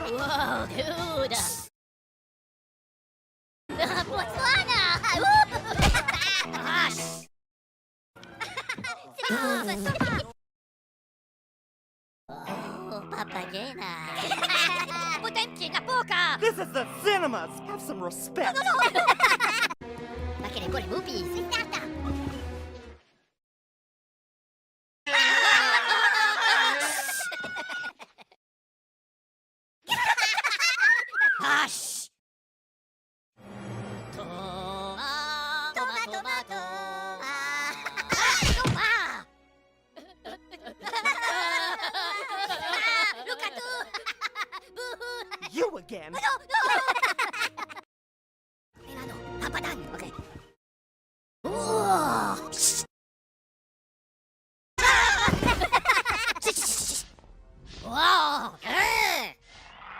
Whoa, dude! Botswana! Gosh! Oh, papagena! Potenti na poca! This is the cinemas! Have some respect! Ma che ne vuole movies? Starta! Hush! Tomato! Look at you! You again! No! Milano, papadan, okay. Wow!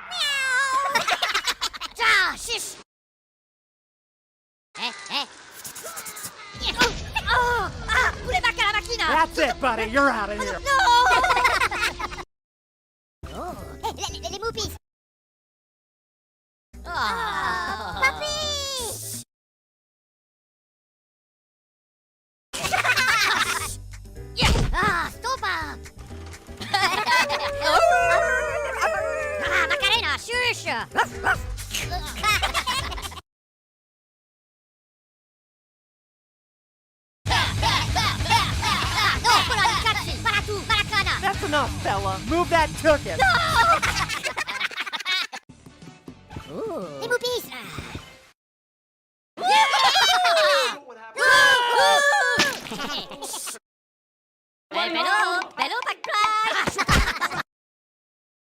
Meow! Shish! Pure bacca la macchina! That's it, buddy! You're out of here! No! Oh, les movies! Papi! Stoppa! Macarena, shush! That's enough, fella! Move that ticket! Les movies! Bello, backflash!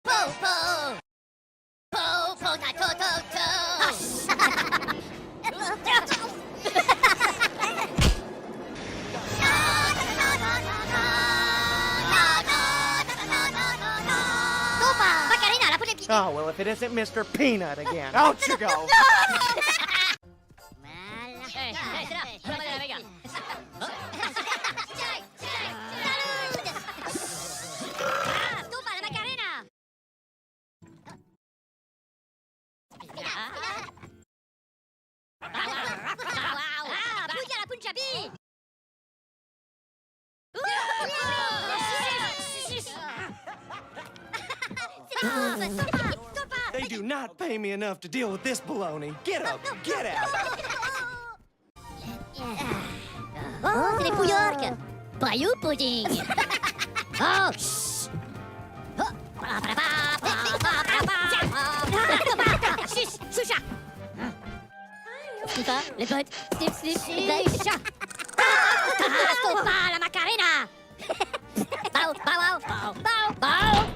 Po, Oh, well, if it isn't Mr. Peanut again. Out you go! They do not pay me enough to deal with this baloney. Get up! Get out! Oh, c'est les Pouillarques! Bayou pudding! Oh, shh! Choucha! Snipper, les potes! Snip, chat! Stoppa la Macarena! Bow!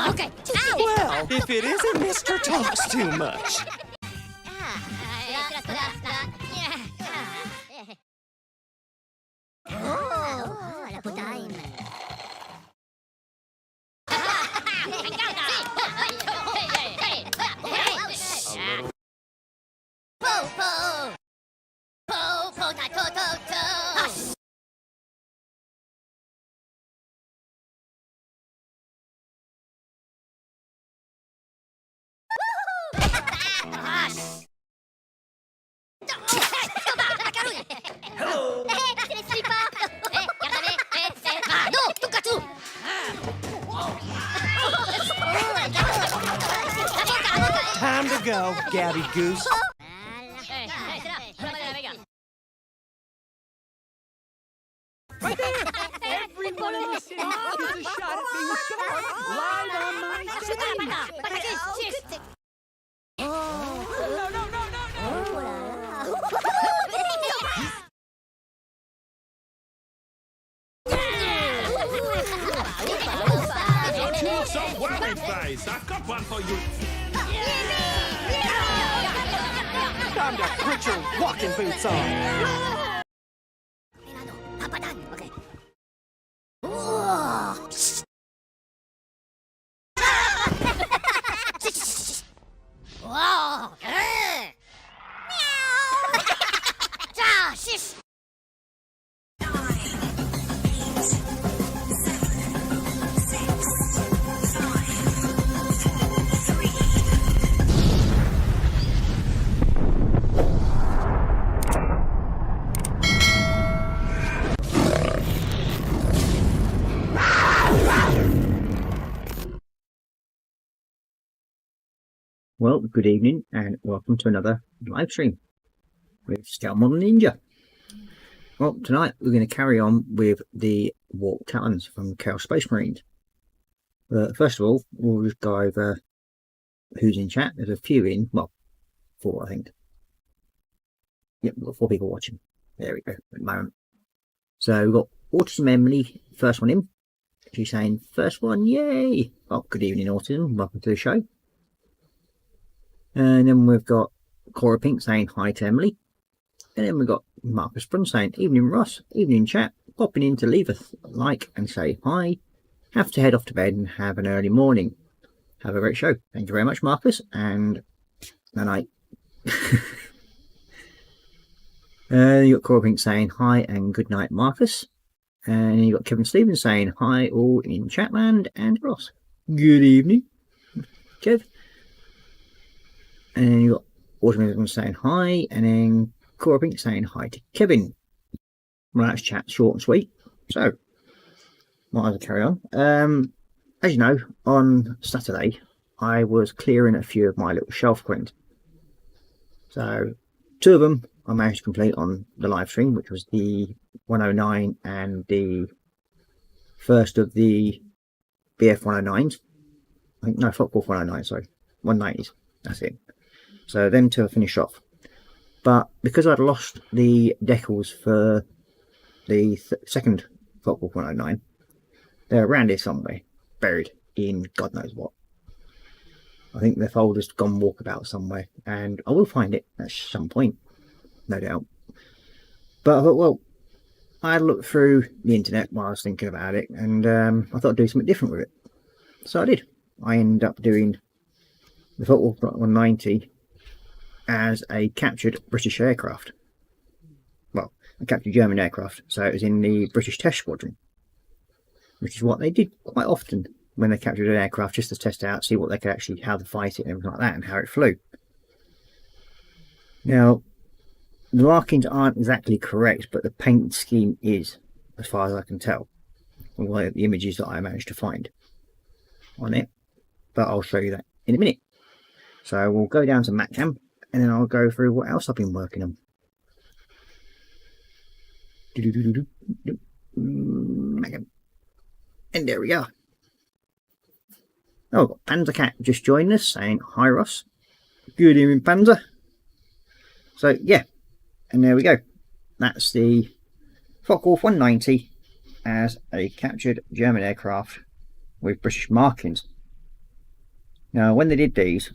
Okay. Well, if it isn't Mr. Talks Too Much. Oh, la potaine. Hello! C'est les slippers! Non, tocca tu! Time to go, Gabby Goose. Right there! Every one of us in here gets a shot at being shot right on my stage! Don't so worried, face. I've got one for you. Time to put your walking boots on. Milano, papadan, okay. Wow! Meow! Shish! Well, good evening and welcome to another live stream with Scout Model Ninja. Well, tonight we're going to carry on with the Warp Talons from Chaos Space Marines. First of all, we'll just go over who's in chat. There's a few in, well, 4 I think. Yep, we've got 4 people watching. There we go, at the moment. So we've got Autism Emily, first one in. She's saying, first one, yay! Well, good evening, Autism. Welcome to the show. And then we've got Korra Pink saying hi to Emily. And then we've got Marcus Brun saying, evening Ross, evening chat, popping in to leave a like and say hi. Have to head off to bed and have an early morning. Have a great show. Thank you very much, Marcus, and good night. You got Korra Pink saying hi and good night, Marcus. And you got Kevin Stevens saying hi all in Chatland, and Ross. Good evening, Kev. And then you got Autumn saying hi, and then Korra Pink saying hi to Kevin. Well, that's chat, short and sweet. So, might as well carry on. As you know, on Saturday, I was clearing a few of my little shelf coins. So, 2 of them I managed to complete on the live stream, which was the 109 and the first of the BF 109s. I think, no, Football 109, sorry. 190s. That's it. So, them 2 are finished off. But because I'd lost the decals for the second Football 109, they're around here somewhere, buried in God knows what. I think the folder's gone walkabout somewhere, and I will find it at some point, no doubt. But I thought, well, I had looked through the internet while I was thinking about it, and I thought I'd do something different with it. So I did. I ended up doing the Football 190 as a captured British aircraft. Well, a captured German aircraft, so it was in the British Test Squadron, which is what they did quite often when they captured an aircraft, just to test out, see what they could actually, how to fight it and everything like that, and how it flew. Now, the markings aren't exactly correct, but the paint scheme is, as far as I can tell, from the images that I managed to find on it. But I'll show you that in a minute. So we'll go down to MatCam, and then I'll go through what else I've been working on. MatCam. And there we are. Oh, got Panzer Cat just joined us saying hi, Ross. Good evening, Panzer. So, yeah, and there we go. That's the Focke-Wulf 190 as a captured German aircraft with British markings. Now, when they did these,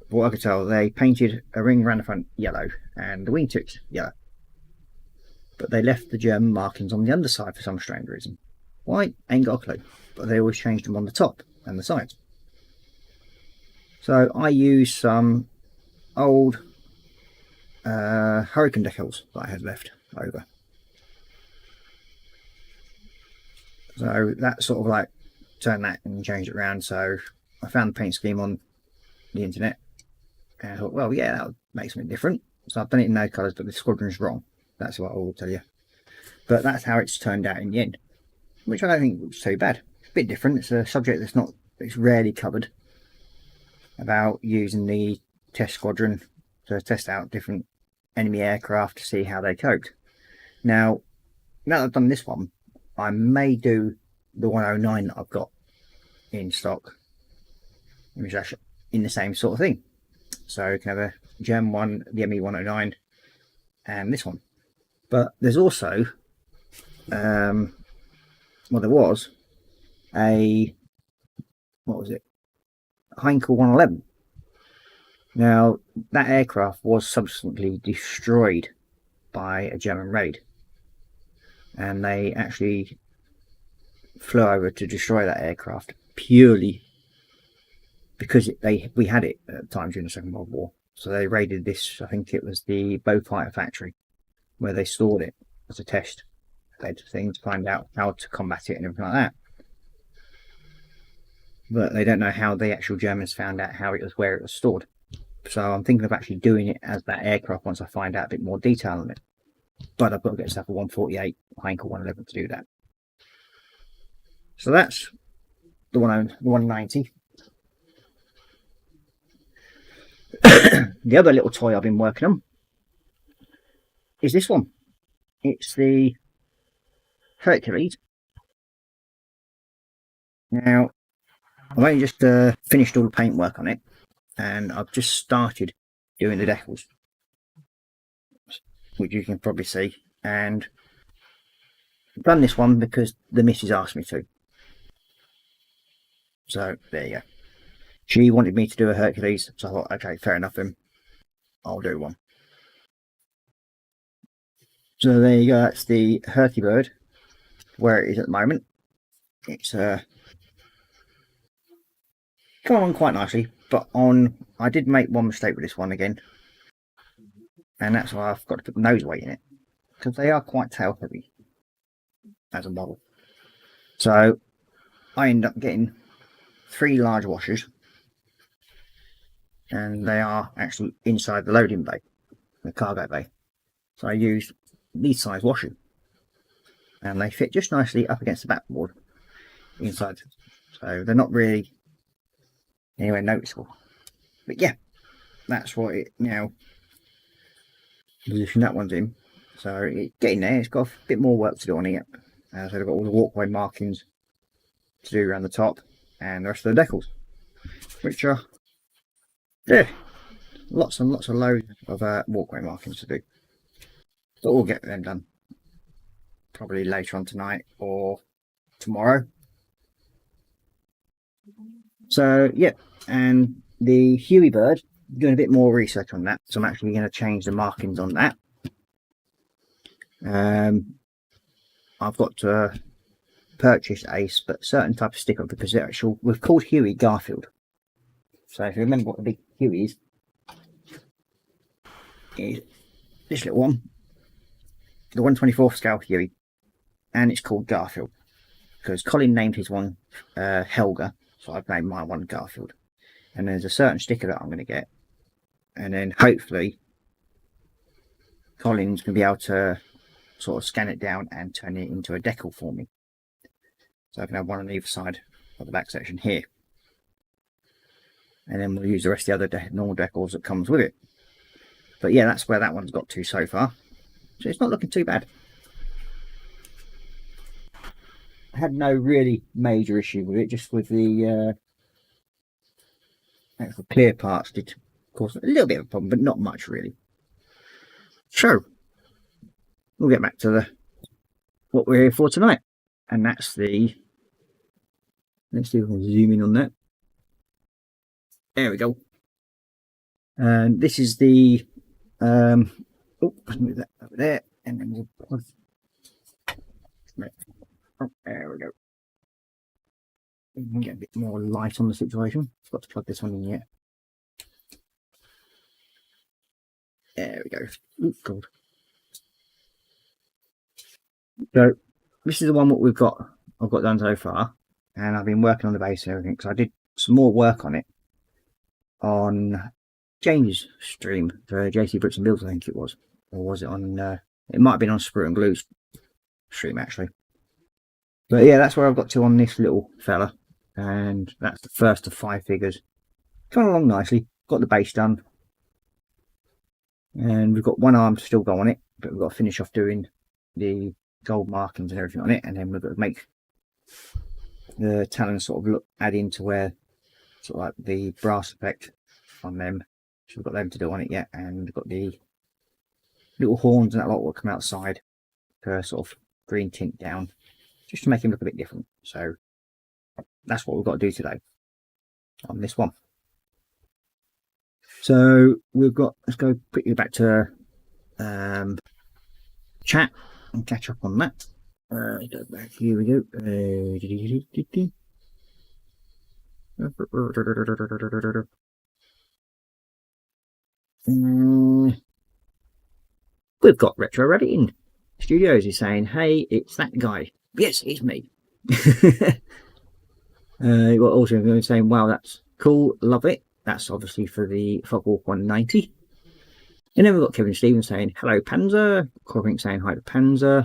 from what I could tell, they painted a ring around the front yellow and the wingtips yellow. But they left the German markings on the underside for some strange reason. Why? Ain't got a clue. But they always changed them on the top and the sides. So I used some old Hurricane decals that I had left over. So that sort of like turned that and changed it around. So I found the paint scheme on the internet and I thought, well, yeah, that would make something different. So I've done it in those colours, but the squadron's wrong. That's what I will tell you. But that's how it's turned out in the end, which I don't think was too bad. It's a bit different. It's a subject it's rarely covered, about using the test squadron to test out different enemy aircraft to see how they coped. Now that I've done this one, I may do the 109 that I've got in stock, which is actually in the same sort of thing. So you can have a German one, the ME 109, and this one. But there's also well, there was a, what was it, Heinkel 111. Now that aircraft was subsequently destroyed by a German raid, and they actually flew over to destroy that aircraft purely because we had it at the time during the Second World War. So they raided this, I think it was the Beaufighter factory, where they stored it as a test bed thing to find out how to combat it and everything like that. But they don't know how the actual Germans found out how it was, where it was stored. So I'm thinking of actually doing it as that aircraft once I find out a bit more detail on it. But I've got to get stuff a 148 Heinkel 111 to do that. So that's the 190. the other little toy I've been working on is this one. It's the Hercules. Now, I've only just finished all the paintwork on it, and I've just started doing the decals, which you can probably see. And I've done this one because the missus asked me to. So there you go. She wanted me to do a Hercules, so I thought, okay, fair enough, then I'll do one. So there you go. That's the Hercules bird, where it is at the moment. It's come on quite nicely, but I did make one mistake with this one again, and that's why I've got to put the nose weight in it, because they are quite tail heavy as a model. So I end up getting 3 large washers, and they are actually inside the loading bay, the cargo bay. So I used these size washers, and they fit just nicely up against the backboard inside, so they're not really anywhere noticeable. But yeah, that's what it now position that one's in. So it's getting there. It's got a bit more work to do on it. So I've got all the walkway markings to do around the top and the rest of the decals, which are lots and lots of loads of walkway markings to do. But we'll get them done probably later on tonight or tomorrow. So yeah, and the Huey bird, doing a bit more research on that, so I'm actually going to change the markings on that. I've got to purchase a certain type of sticker, because we've called Huey Garfield. So if you remember what the big Huey is this little one, the 1/24th scale Huey, and it's called Garfield because Colin named his one Helga, so I've named my one Garfield. And there's a certain sticker that I'm going to get, and then hopefully Colin's going to be able to sort of scan it down and turn it into a decal for me, so I can have one on either side of the back section here, and then we'll use the rest of the other normal decals that comes with it. But yeah, that's where that one's got to so far, so it's not looking too bad. I had no really major issue with it, just with the actual clear parts did cause a little bit of a problem, but not much really. So we'll get back to what we're here for tonight, and that's the, let's see if we can zoom in on that. There we go. And this is the oh, let's move that over there, and then we'll plug, oh, there we go. We can get a bit more light on the situation. I've got to plug this one in yet. There we go. Oh god. So this is the one that I've got done so far, and I've been working on the base and everything, because I did some more work on it on James' stream for JC Bricks and Builds, I think it was, or was it on it might have been on Sprue and Glue's stream actually. But yeah, that's where I've got to on this little fella, and that's the first of 5 figures. Coming along nicely. Got the base done, and we've got one arm to still go on it, but we've got to finish off doing the gold markings and everything on it, and then we've got to make the talons sort of add into where sort of like the brass effect on them. So we've got them to do on it yet, and we've got the little horns and that lot will come outside to sort of green tint down, just to make him look a bit different. So that's what we've got to do today on this one. So we've got, let's go quickly back to chat and catch up on that. Go back, here we go. We've got Retro Reddit in Studios. He's saying, hey, it's that guy. Yes, it's me. Also going to say, wow, that's cool, love it. That's obviously for the Foghawk 190. And then we've got Kevin Stevens saying, hello, Panzer. Corpink saying hi to Panzer.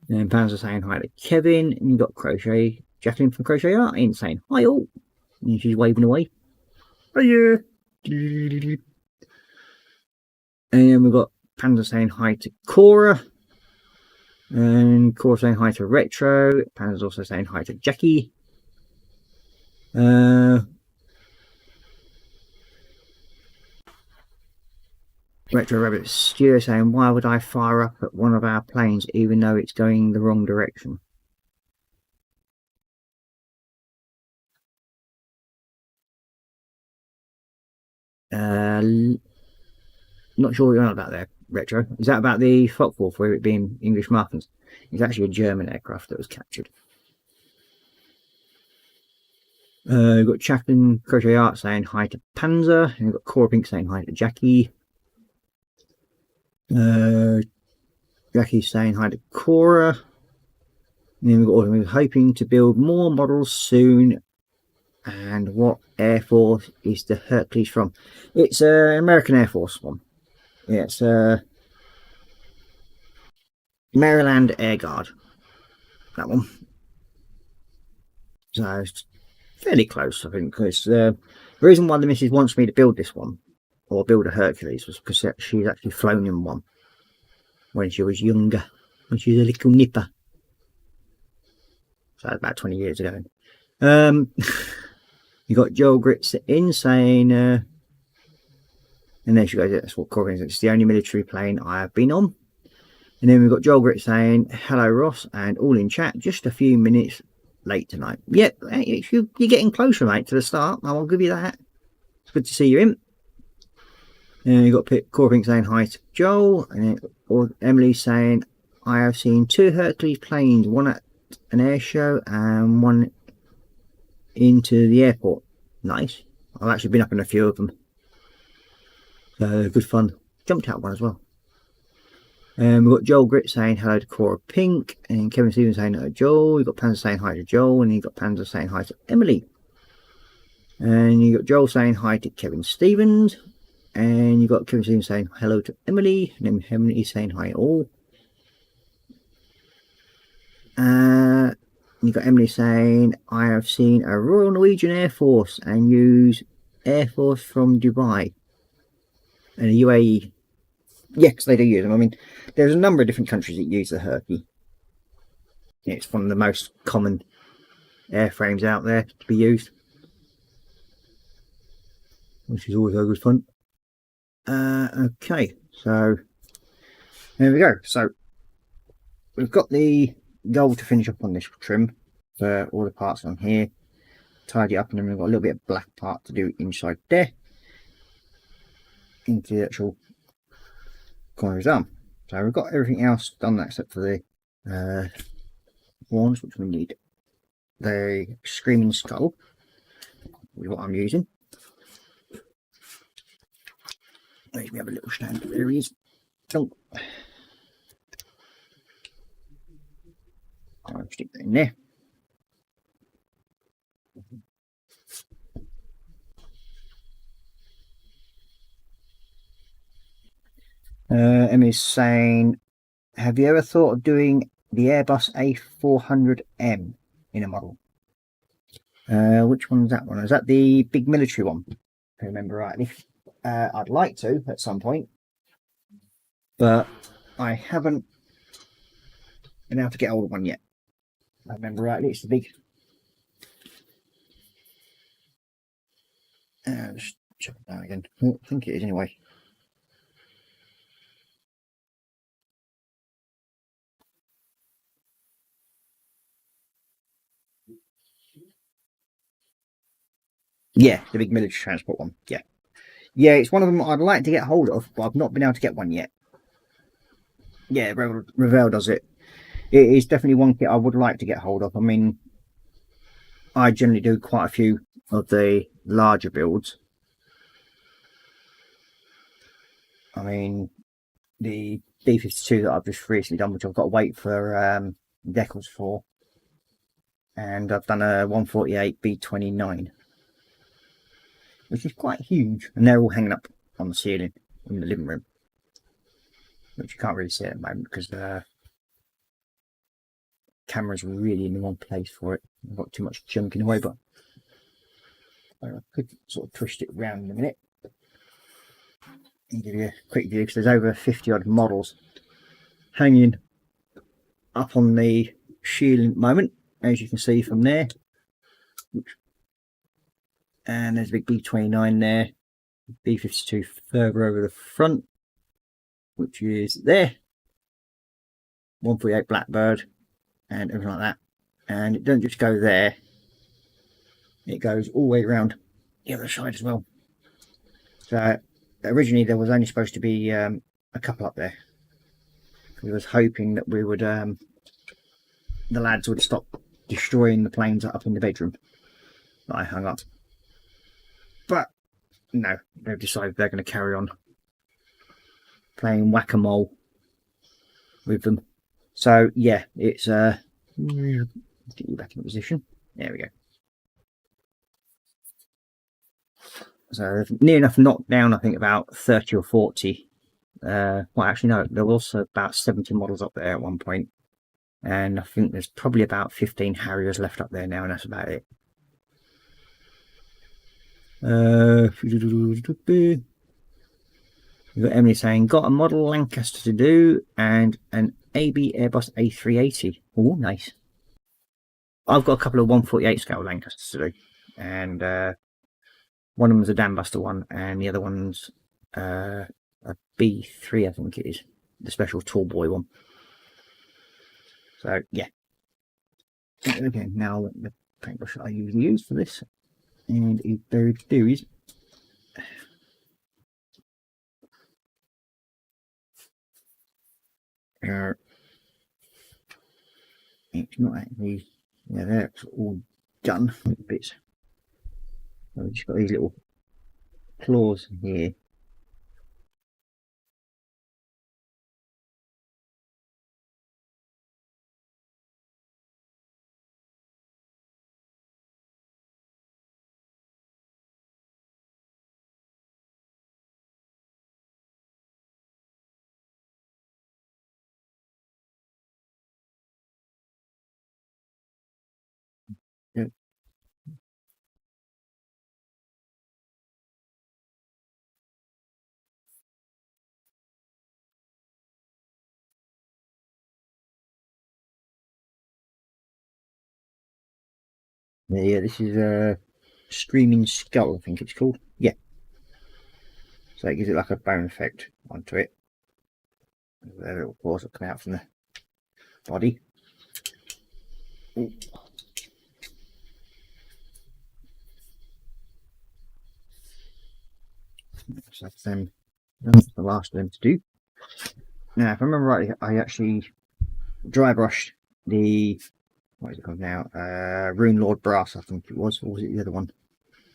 And Panzer saying hi to Kevin. And you've got Crochet, Jacqueline from Crochet Art in saying, hi all. And she's waving away. Hiya. And then we've got Panzer saying hi to Korra. And Korra saying hi to Retro. Panzer's also saying hi to Jackie. Retro Rabbit Studio saying, why would I fire up at one of our planes even though it's going the wrong direction? Not sure what you're on about there, Retro. Is that about the Focke-Wulf where it being English markings? It's actually a German aircraft that was captured. We've got Chaplin Crochet Art saying hi to Panzer, and we've got Korra Pink saying hi to Jackie. Jackie's saying hi to Korra. And then we've got we're hoping to build more models soon. And what Air Force is the Hercules from? It's an American Air Force one. Yeah, it's Maryland Air Guard. That one. So it's fairly close, I think. Because the reason why the missus wants me to build this one, or build a Hercules, was because she's actually flown in one when she was younger, when she was a little nipper. So about 20 years ago. You got Joel Grits in saying, and there she goes, that's what Korra is, it's the only military plane I have been on. And then we've got Joel Grits saying, hello Ross, and all in chat, just a few minutes late tonight. Yep, you're getting closer, mate, to the start. I'll give you that. It's good to see you in. And you've got Korra Pink saying hi to Joel, and then Emily saying, I have seen 2 Hercules planes, one at an air show and one into the airport. Nice. I've actually been up in a few of them. So good fun. Jumped out one as well. We've got Joel Grit saying hello to Korra Pink, and Kevin Stevens saying hello to Joel. You've got Panzer saying hi to Joel, and you've got Panzer saying hi to Emily. And you've got Joel saying hi to Kevin Stevens, and you've got Kevin Stevens saying hello to Emily, and then Emily saying hi all. You've got Emily saying, I have seen a Royal Norwegian Air Force and use Air Force from Dubai and the UAE. Yeah, because they do use them. I mean, there's a number of different countries that use the Herky. Yeah, it's one of the most common airframes out there to be used, which is always good fun. Okay, so there we go. So we've got the gold to finish up on this trim for all the parts on here, tidy up, and then we've got a little bit of black part to do inside there into the actual corner of his arm. So we've got everything else done except for the horns, which we need the screaming skull, which is what I'm using. Let me have a little stand. There he is. Oh. I'll stick that in there. Emmy's saying, have you ever thought of doing the Airbus A400M in a model? Which one's that one? Is that the big military one? If I remember rightly. I'd like to at some point, but I haven't been able to get hold of one yet. If I remember rightly, it's the big. Just check it out again. I think it is anyway. Yeah, the big military transport one. Yeah. Yeah, it's one of them I'd like to get hold of, but I've not been able to get one yet. Yeah, Revell does it. It is definitely one kit I would like to get hold of. I mean, I generally do quite a few of the larger builds. I mean, the B-52 that I've just recently done, which I've got to wait for decals for. And I've done a 148 B-29. Which is quite huge, and they're all hanging up on the ceiling in the living room, which you can't really see at the moment because the camera's really in the wrong place for it. I've got too much junk in the way, but I could sort of twist it around in a minute. I'll give you a quick view because there's over 50 odd models hanging up on the shielding at the moment, as you can see from there. And there's a big B29 there, B52 further over the front, which is there, 148 Blackbird and everything like that. And it doesn't just go there, it goes all the way around the other side as well. So originally there was only supposed to be a couple up there. We was hoping that we would the lads would stop destroying the planes up in the bedroom that I hung up, but no, they've decided they're going to carry on playing whack-a-mole with them. So yeah, it's get you back in position. There we go. So near enough knocked down, I think about 30 or 40. Well, actually no, there were also about 70 models up there at one point, and I think there's probably about 15 Harriers left up there now, and that's about it. We've got Emily saying, got a model Lancaster to do and an AB Airbus A380. Oh, nice. I've got a couple of 148 scale Lancasters to do, and one of them is a Dambuster one, and the other one's a B3, I think it is, the special tall boy one. So yeah. Okay, now the paintbrush I usually use for this, and is very series. It's not actually, yeah, that's all done with bits. So we've just got these little claws here. Yeah. Yeah, this is a Screaming Skull, I think it's called. Yeah. So it gives it like a bone effect onto it. The little claws that come out from the body. Ooh. So that's the last of them to do. Now, if I remember rightly, I actually dry brushed the, what is it called now? Rune Lord Brass, I think it was, or was it the other one?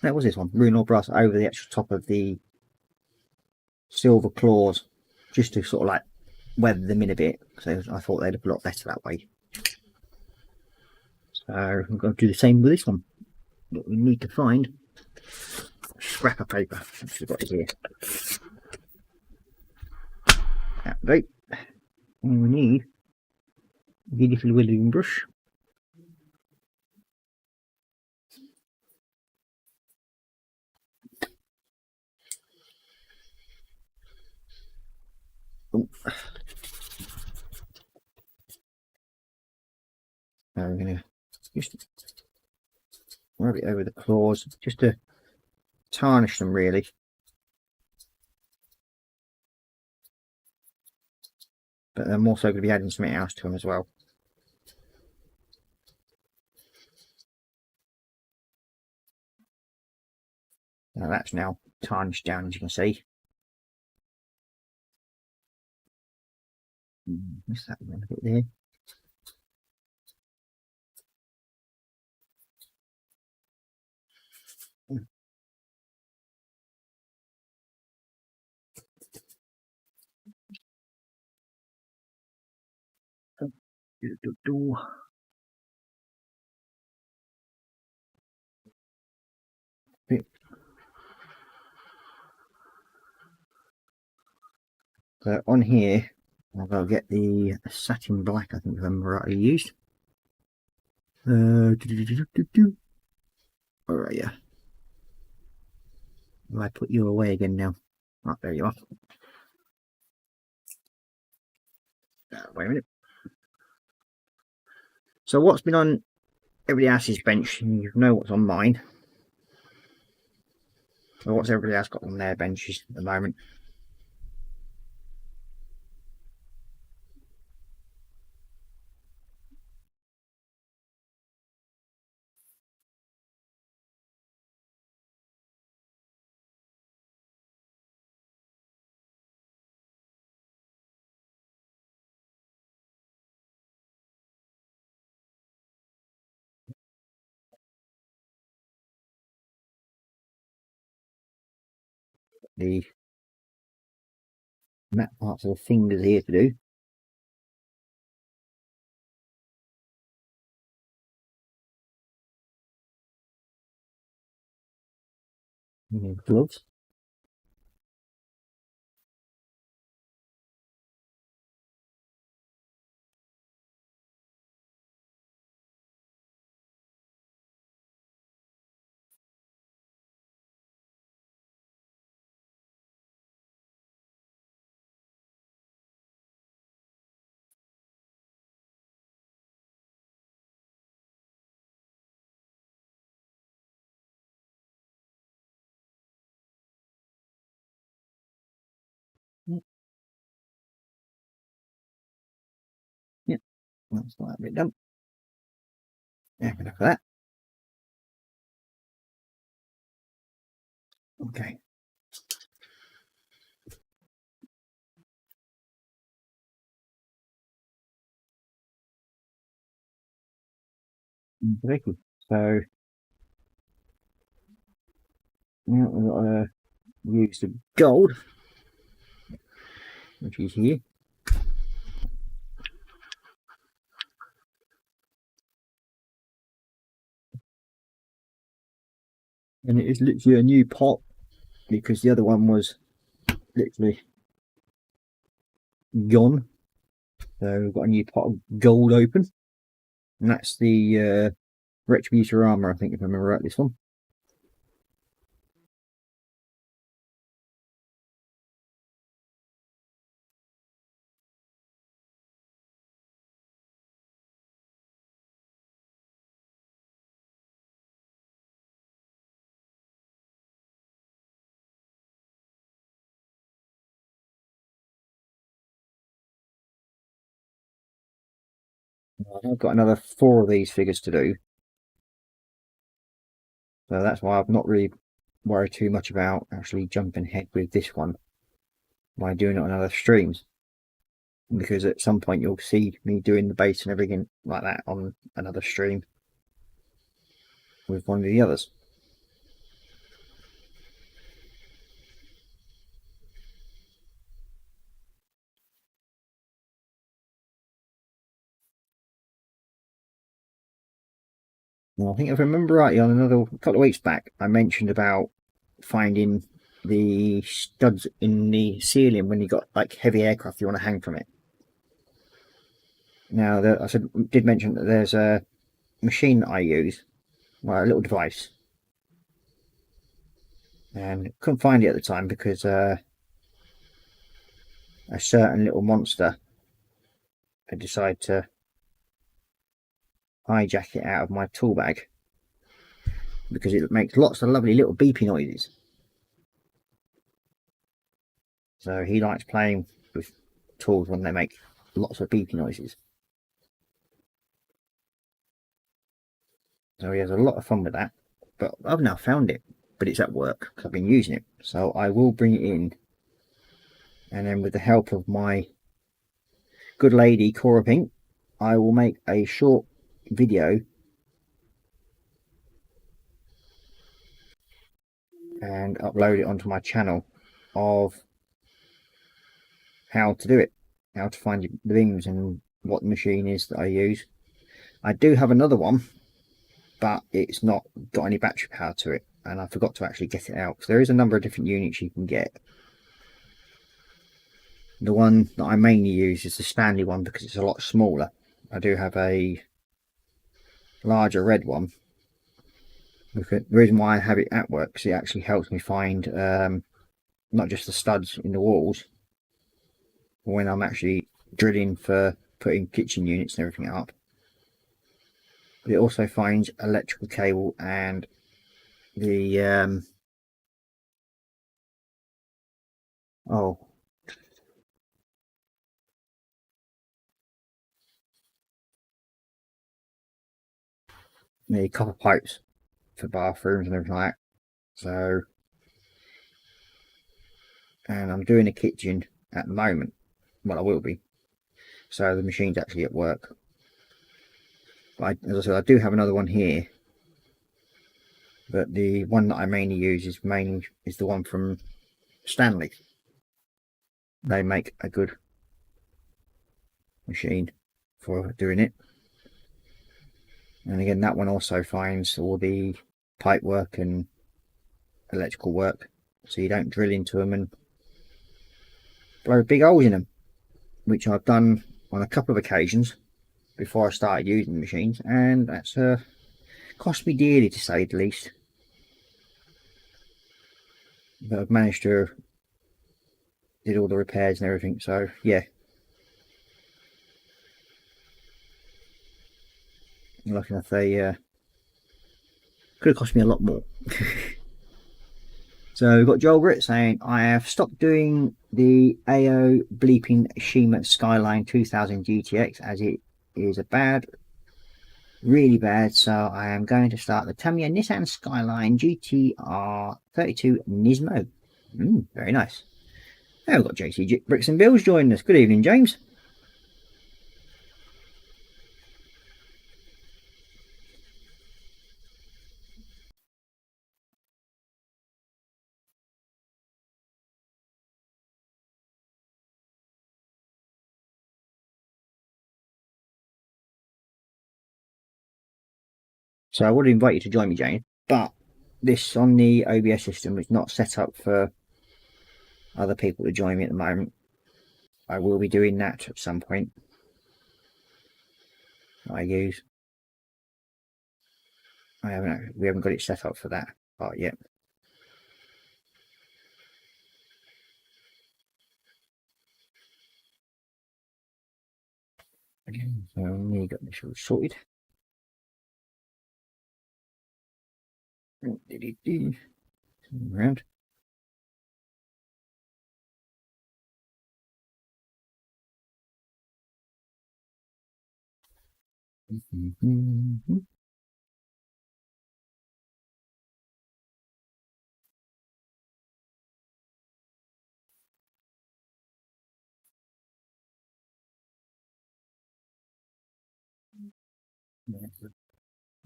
No, it was this one, Rune Lord Brass, over the actual top of the silver claws, just to sort of like weather them in a bit. So I thought they'd look a lot better that way. So I'm going to do the same with this one. But we need to find a scrap of paper, which we've got here. Right. And we need a beautiful welding brush. Oh. Now we're going to just rub it over the claws, just to tarnish them really. But I'm also going to be adding something else to them as well. Now that's now tarnished down, as you can see. Missed that one a bit there. So on here, I'll go get the satin black, I think, if I'm rightly used. Alright, yeah. Will I put you away again now? Oh, there you are. Wait a minute. So what's been on everybody else's bench? You know what's on mine. Or what's everybody else got on their benches at the moment? The map parts of the fingers here to do. Gloves. Yep, that's that bit done. Yeah, enough of that. Okay. Very good. So now we've got to use the gold, which is here. And it is literally a new pot because the other one was literally gone. So we've got a new pot of gold open. And that's the Retributor armor, I think, if I remember right, this one. I've got another 4 of these figures to do. So that's why I've not really worried too much about actually jumping ahead with this one by doing it on other streams. Because at some point you'll see me doing the base and everything like that on another stream with one of the others. Well, I think if I remember rightly, on another couple of weeks back, I mentioned about finding the studs in the ceiling when you got like heavy aircraft you want to hang from it. Now, I did mention that there's a machine that I use, well, a little device, and couldn't find it at the time because a certain little monster had decided to hijack it out of my tool bag because it makes lots of lovely little beepy noises. So he likes playing with tools when they make lots of beepy noises. So he has a lot of fun with that. But I've now found it, but it's at work because I've been using it. So I will bring it in, and then with the help of my good lady Korra Pink, I will make a short video and upload it onto my channel of how to do it, how to find the beams and what the machine is that I use. I do have another one, but it's not got any battery power to it, and I forgot to actually get it out. So there is a number of different units you can get. The one that I mainly use is the Stanley one because it's a lot smaller. I do have a larger red one. The reason why I have it at work is it actually helps me find not just the studs in the walls, when I'm actually drilling for putting kitchen units and everything up. But it also finds electrical cable and the the copper pipes for bathrooms and everything like that. So, and I'm doing a kitchen at the moment. Well, I will be. So the machine's actually at work. But as I said, I do have another one here. But the one that I mainly use is the one from Stanley. They make a good machine for doing it. And again, that one also finds all the pipe work and electrical work, so you don't drill into them and blow big holes in them, which I've done on a couple of occasions before I started using the machines, and that's cost me dearly, to say the least. But I've managed to did all the repairs and everything, so yeah. Lucky enough, they could have cost me a lot more. So we've got Joel Grit saying, I have stopped doing the AO bleeping Shima Skyline 2000 GTX as it is really bad, so I am going to start the Tamiya Nissan Skyline GTR 32 Nismo. Very nice. Now we've got JC Bricks and Bills joining us. Good evening, James. So I would invite you to join me, Jane, but this on the OBS system is not set up for other people to join me at the moment. I will be doing that at some point. We haven't got it set up for that part yet. Again, so we got this all sorted. Around.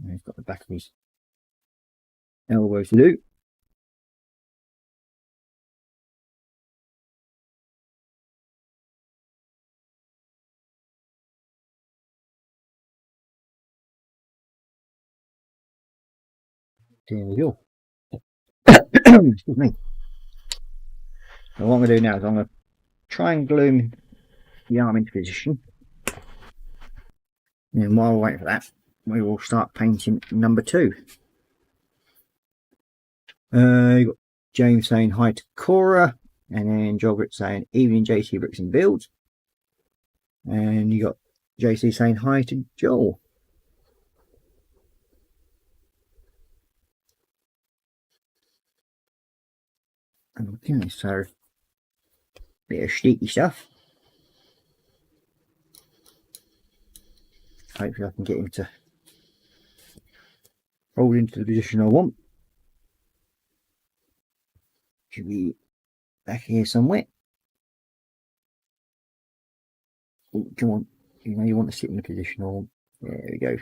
He's got the back of his elbows to do. There we go. Excuse me. So what I'm going to do now is I'm going to try and glue the arm into position. And while we're waiting for that, we will start painting number 2. You got James saying hi to Korra, and then Jogrit saying evening JC Bricks and Builds. And you got JC saying hi to Joel. Okay, so bit of sneaky stuff. Hopefully I can get him to roll into the position I want. Should be back here somewhere. Oh, come on, you want to sit in the position or there we go.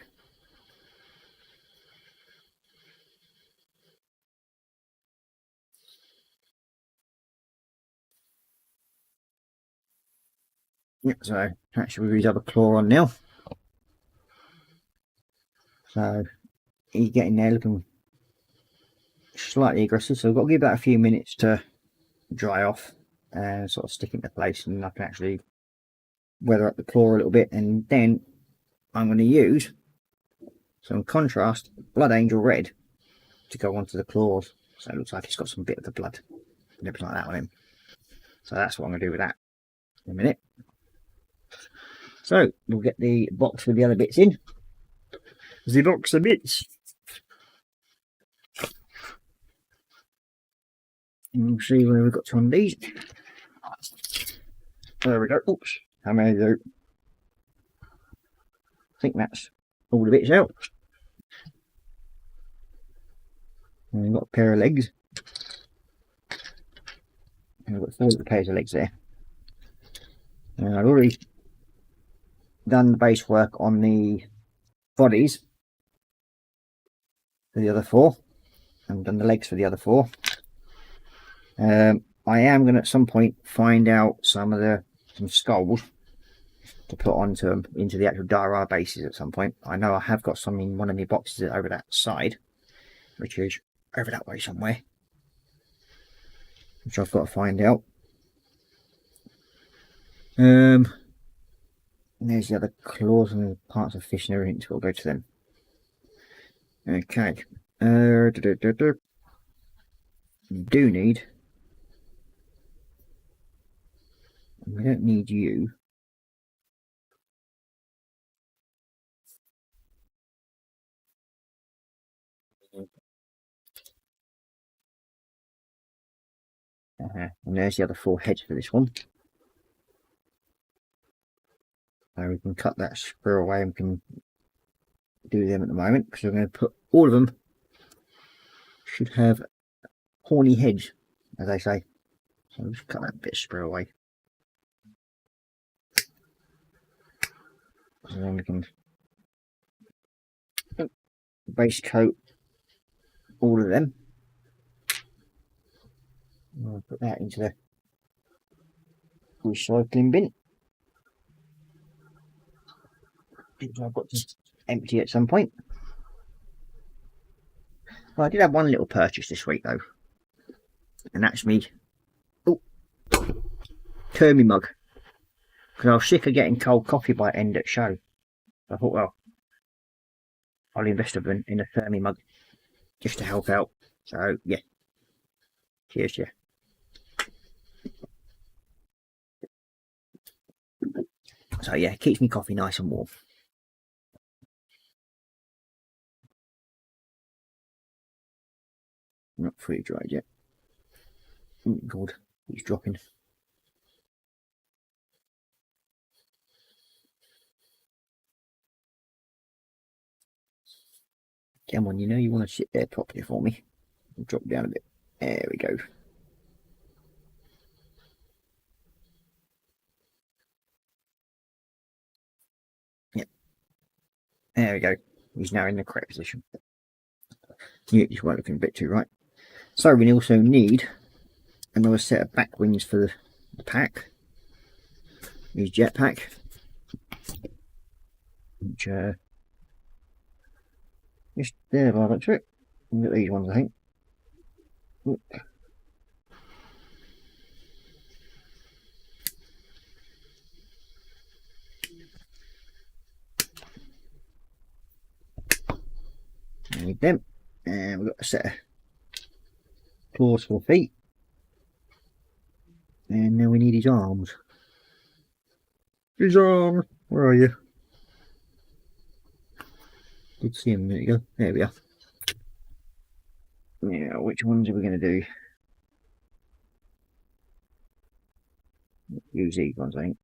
Yep, so actually with his other claw on now. So he's getting there looking slightly aggressive, so I've got to give that a few minutes to dry off and sort of stick into place, and I can actually weather up the claw a little bit, and then I'm going to use some contrast Blood Angel Red to go onto the claws, so it looks like it's got some bit of the blood. Looks like that on him. So that's what I'm going to do with that in a minute. So we'll get the box with the other bits in. The box of bits. And we'll see where we've got to on these. There we go. Oops. How many do? I think that's all the bits out. And we've got a pair of legs. And we've got 4 pairs of legs there. And I've already done the base work on the bodies for the other 4. I've done the legs for the other 4. I am going to at some point find out some skulls to put onto into the actual Dara bases at some point. I know I have got some in one of my boxes over that side, which is over that way somewhere, which I've got to find out. And there's the other claws and the parts of fish and everything, so we'll go to them. Okay. You do need. We don't need you. And there's the other 4 heads for this one. So we can cut that sprue away and we can do them at the moment, because we're going to put all of them should have horny heads, as they say. So I'll just cut that bit of sprue away. So then we can base coat all of them. I'll put that into the recycling bin. I've got to empty at some point. Well, I did have one little purchase this week though, and that's me. Oh, Thermi mug. Because I was sick of getting cold coffee by end at show. So I thought, well, I'll invest in a Thermi mug just to help out. So yeah, cheers to you. So yeah, it keeps me coffee nice and warm. Not fully dried yet. Oh God, it's dropping. Come on, you know you want to sit there properly for me. I'll drop down a bit. There we go. Yep. There we go. He's now in the correct position. You just weren't looking a bit too right. So we also need another set of back wings for the pack. These jetpack, which just there by the looks of it. Look at these ones, I think. Look. Need them, and we've got a set of claws for the feet, and now we need his arms. His arms, where are you? Did see him a minute ago. There we are. Now, which ones are we going to do? Use these ones, I think.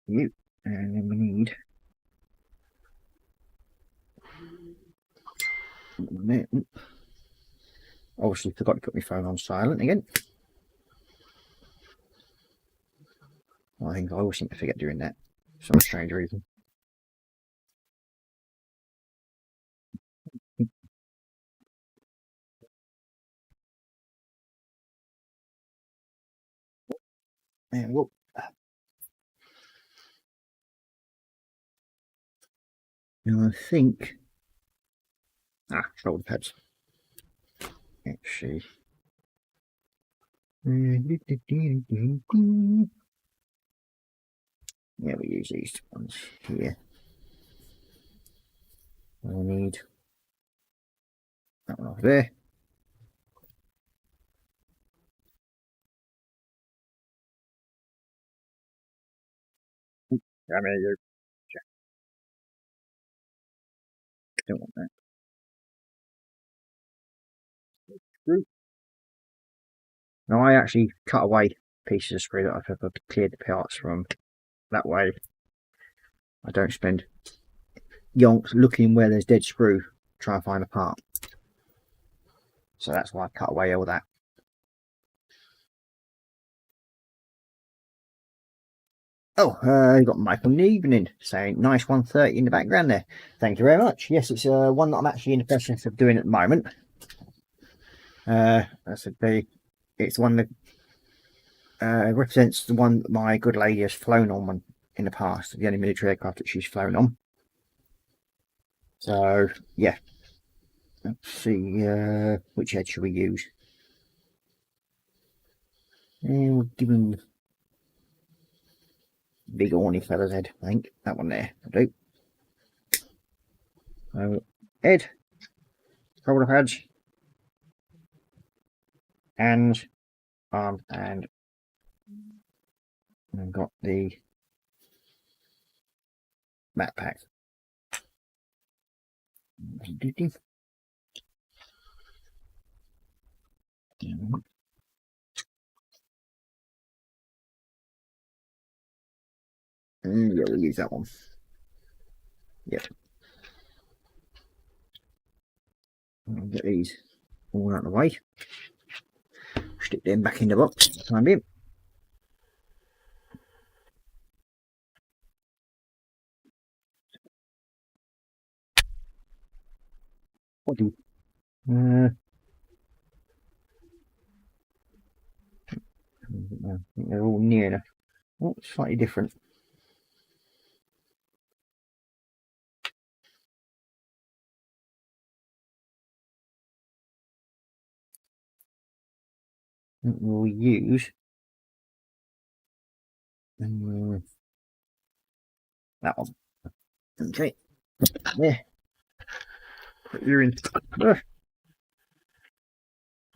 You, and then we need obviously forgot to put my phone on silent again. I think I always seem to forget doing that for some strange reason. And whoop. Now I think shoulder pads. Let's see. Yeah, we use these ones here. I need that one over there. Come here, you. Don't want that. Screw. Now I actually cut away pieces of screw that I've cleared the parts from. That way I don't spend yonks looking where there's dead screw trying to find a part. So that's why I cut away all that. Oh, you got Michael in the evening saying nice 130 in the background there. Thank you very much. Yes, it's one that I'm actually in the process of doing at the moment. It's one that represents the one that my good lady has flown on in the past, the only military aircraft that she's flown on. So yeah, let's see which head should we use. And we'll give him big horny fella's head, I think. That one there will do. So head, shoulder pads, hands, arms, and I've got the backpack. Yeah, we'll use that one. Yep. I'll get these all out of the way. Stick them back in the box for the time being. What do? I think they're all near enough. Oh, slightly different. We'll use that one. Okay, there. Put you in. Oh,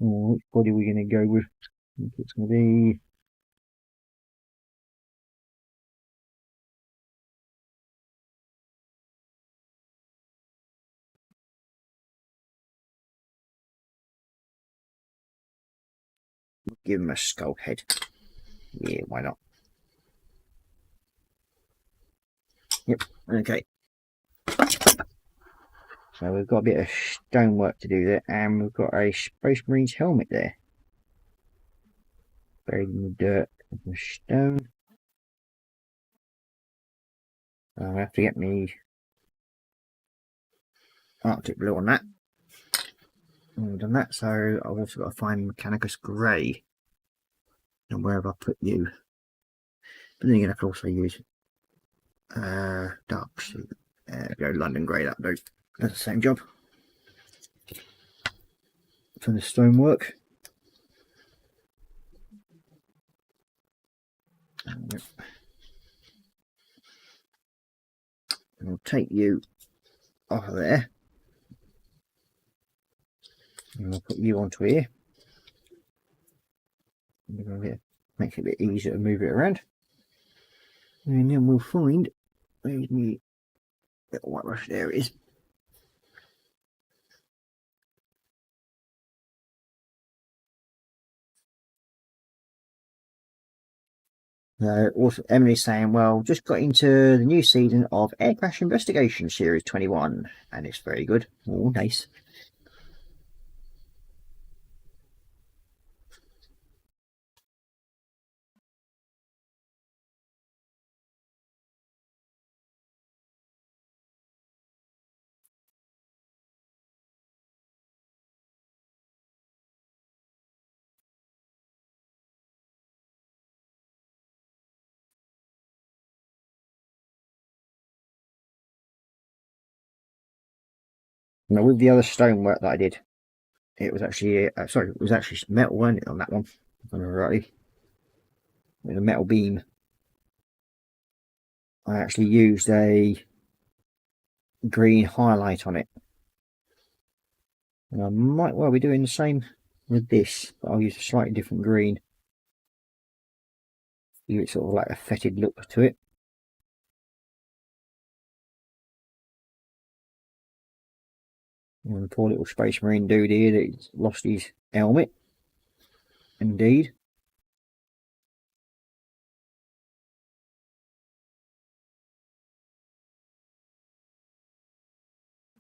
which body are we going to go with? I think it's going to be. Give him a skull head. Yeah, why not? Yep, okay. So we've got a bit of stonework to do there, and we've got a Space Marines helmet there. Buried in the dirt of the stone. I have to get me Arctic blue on that. I've done that, so I've also got to find Mechanicus Grey. And where have I put you? But then again, I could also use dark suit. Go London Grey, that does the same job. For the stonework. And we'll take you off of there. And we'll put you onto here. Makes it a bit easier to move it around. And then we'll find where's my little white brush. There it is. Also, Emily's saying, well, just got into the new season of Air Crash Investigation Series 21, and it's very good. Oh, nice. Now with the other stonework that I did, it was actually sorry, it was actually metal, wasn't it, on that one? If I remember rightly, with a metal beam. I actually used a green highlight on it, and I might well be doing the same with this, but I'll use a slightly different green. Give it sort of like a fetid look to it. And the poor little Space Marine dude here that's lost his helmet. Indeed.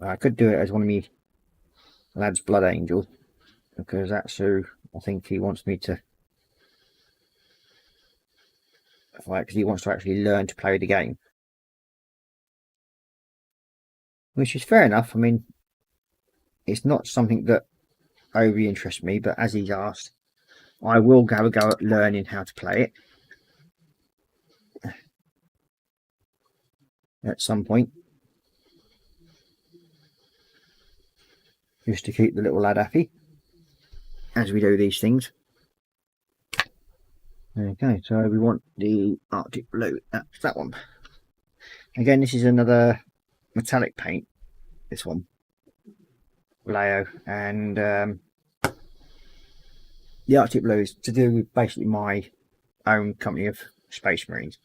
I could do it as one of me lad's blood angels, because that's who I think he wants me to fight, because he wants to actually learn to play the game. Which is fair enough. I mean, it's not something that overly interests me, but as he's asked, I will have a go at learning how to play it at some point, just to keep the little lad happy as we do these things. Okay, so we want the Arctic blue. That's that one. Again, this is another metallic paint, this one, Leo, and the Arctic blue is to do with basically my own company of Space Marines.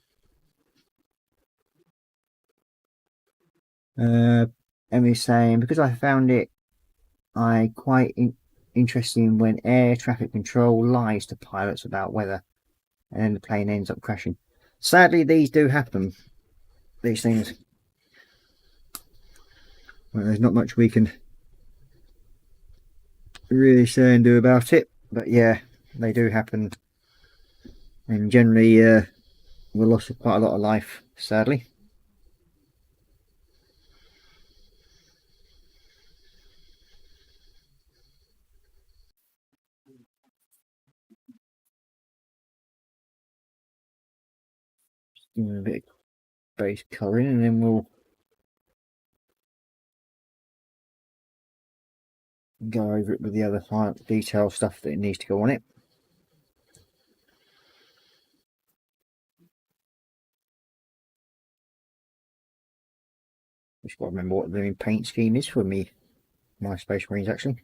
Emmy's saying, because I found it quite interesting when air traffic control lies to pilots about weather and then the plane ends up crashing. Sadly, these do happen, these things. Well, there's not much we can really say and do about it, but yeah, they do happen, and generally we're lost quite a lot of life, sadly. Give them a bit of base colouring, and then we'll go over it with the other detail stuff that it needs to go on it. Just got to remember what the paint scheme is for my Space Marines, actually.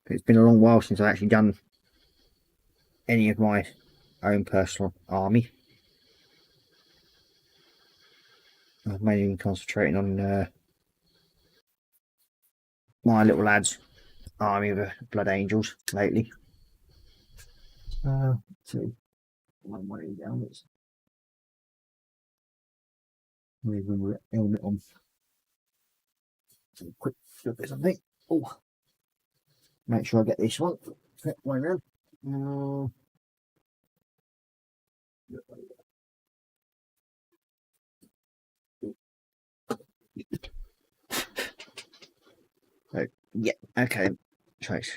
It's been a long while since I've actually done any of my own personal army. I've mainly been concentrating on my little lads' army of Blood Angels lately. So one way down, it's moving with helmet on. So quick look at something. Oh, make sure I get this one way around. So, yeah, okay. Choice.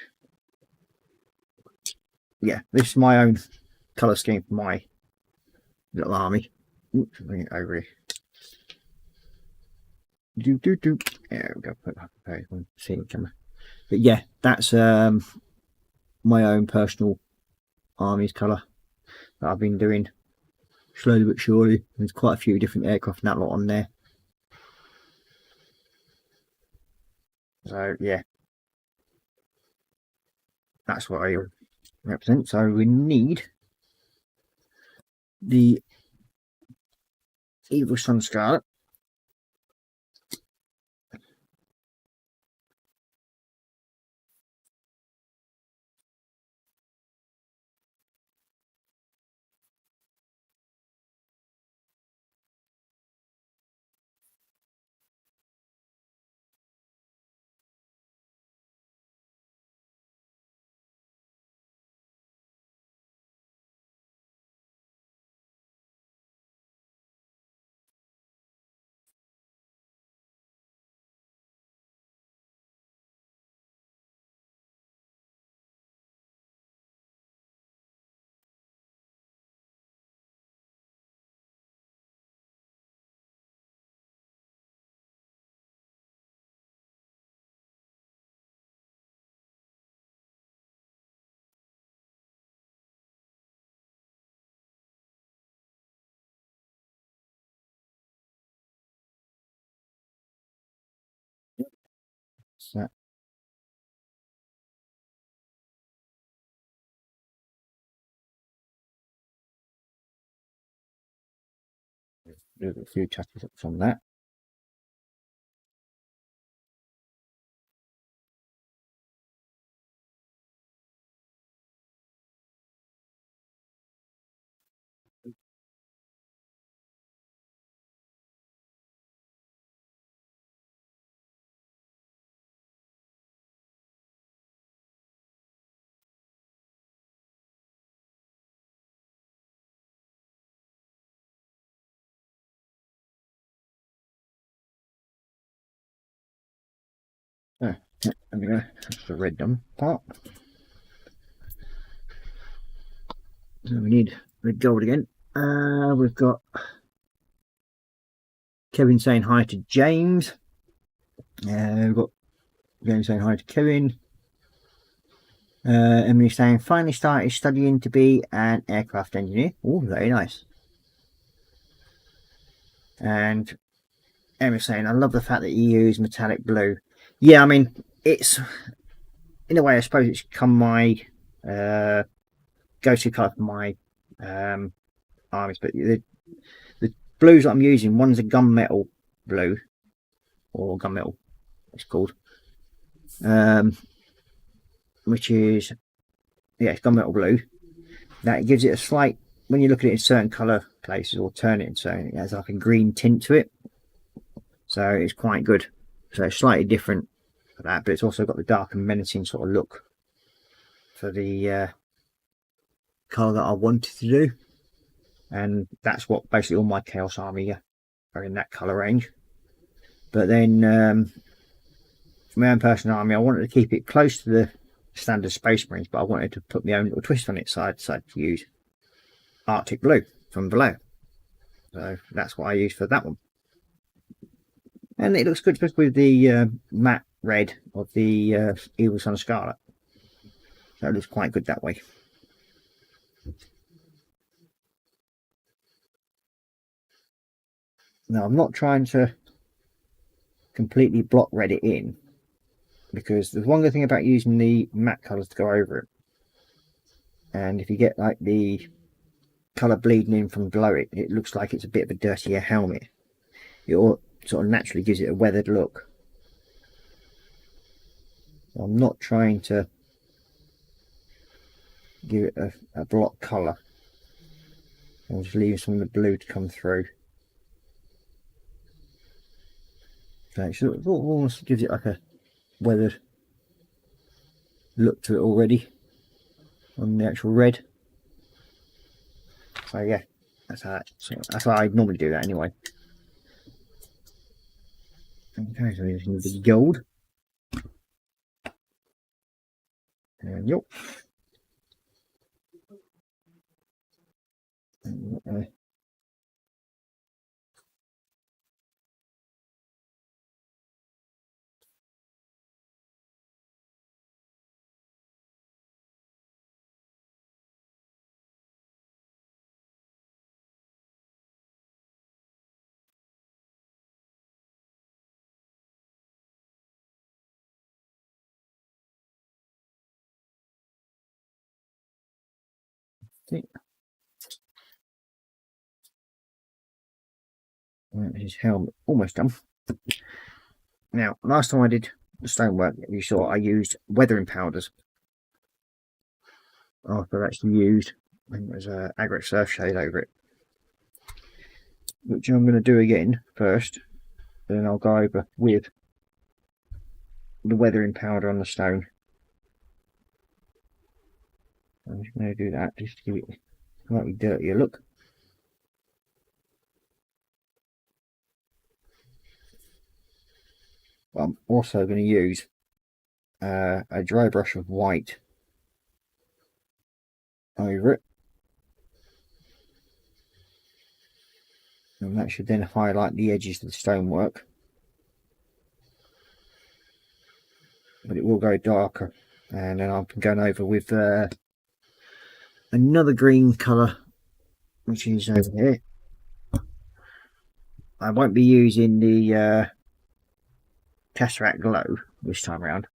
Yeah, this is my own colour scheme for my little army. Oops, bring it over here. There we go. Put up a page one. See the camera. But yeah, that's my own personal army's colour that I've been doing slowly but surely. There's quite a few different aircraft and that lot on there. So yeah, that's what I represent. So we need the Evil Sun Scarlet. that. Do a few touches up on that. Oh, there we go. That's the red done part. So we need red gold again. We've got Kevin saying hi to James. We've got James saying hi to Kevin. Emily saying finally started studying to be an aircraft engineer. Oh, very nice. And Emily saying I love the fact that you use metallic blue. Yeah, I mean it's in a way I suppose it's become my go-to colour for my armies, but the blues that I'm using, one's a gunmetal blue, or gunmetal it's called, which is, yeah, it's gunmetal blue. That gives it a slight, when you look at it in certain colour places or turn it in certain, it has like a green tint to it, so it's quite good. So it's slightly different for that, but it's also got the dark and menacing sort of look for the colour that I wanted to do, and that's what basically all my Chaos Army are in, that colour range. But then for my own personal army, I wanted to keep it close to the standard Space Marines, but I wanted to put my own little twist on it, so I decided to use Arctic Blue from below. So that's what I used for that one, and it looks good, especially with the matte red of the Evil Son of Scarlet. So it looks quite good that way. Now I'm not trying to completely block red it in, because there's one good thing about using the matte colours to go over it, and if you get like the colour bleeding in from below it, it looks like it's a bit of a dirtier helmet. It all sort of naturally gives it a weathered look. So I'm not trying to give it a block colour. I'm just leaving some of the blue to come through. So it almost gives it like a weathered look to it already on the actual red. So yeah, that's how I normally do that anyway. Okay, so we're using the gold. And yep. Right, his helmet almost done. Now, last time I did the stonework, you saw I used weathering powders. After I've actually used, I think it was Agric Surf Shade over it, which I'm going to do again first. Then I'll go over with the weathering powder on the stone. I'm just going to do that just to give it a slightly dirtier look. I'm also going to use a dry brush of white over it, and that should then highlight the edges of the stonework, but it will go darker. And then I'm going over with another green colour, which is over here. I won't be using the Tesseract Glow, this time around,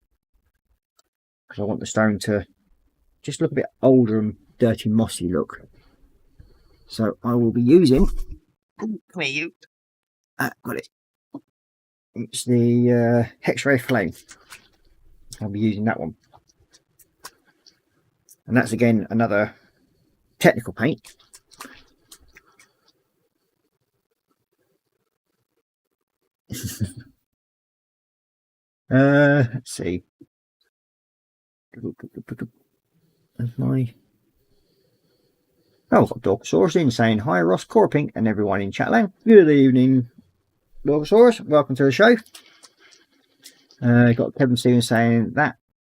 because I want the stone to just look a bit older and dirty, mossy look. So I will be using. Come here, you. Got it. It's the Hex-Ray Flame. I'll be using that one, and that's again another technical paint. Let's see. That's my. Oh, I've got Dorkosaurus in saying hi, Ross, Korra Pink, and everyone in Chatland. Good evening, Dorkosaurus. Welcome to the show. Got Kevin Stevens saying that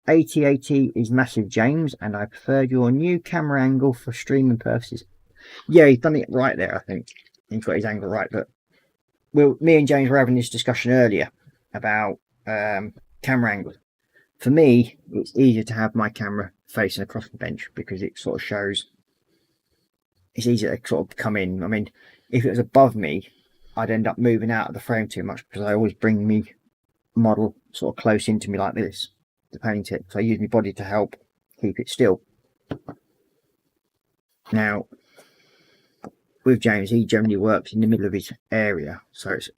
8080 is massive, James, and I preferred your new camera angle for streaming purposes. Yeah, he's done it right there, I think. He's got his angle right, but me and James were having this discussion earlier about camera angles. For me, it's easier to have my camera facing across the bench because it sort of shows. It's easier to sort of come in. I mean, if it was above me, I'd end up moving out of the frame too much because I always bring me model sort of close into me like this to paint it. So I use my body to help keep it still. Now, with James, he generally works in the middle of his area, so it's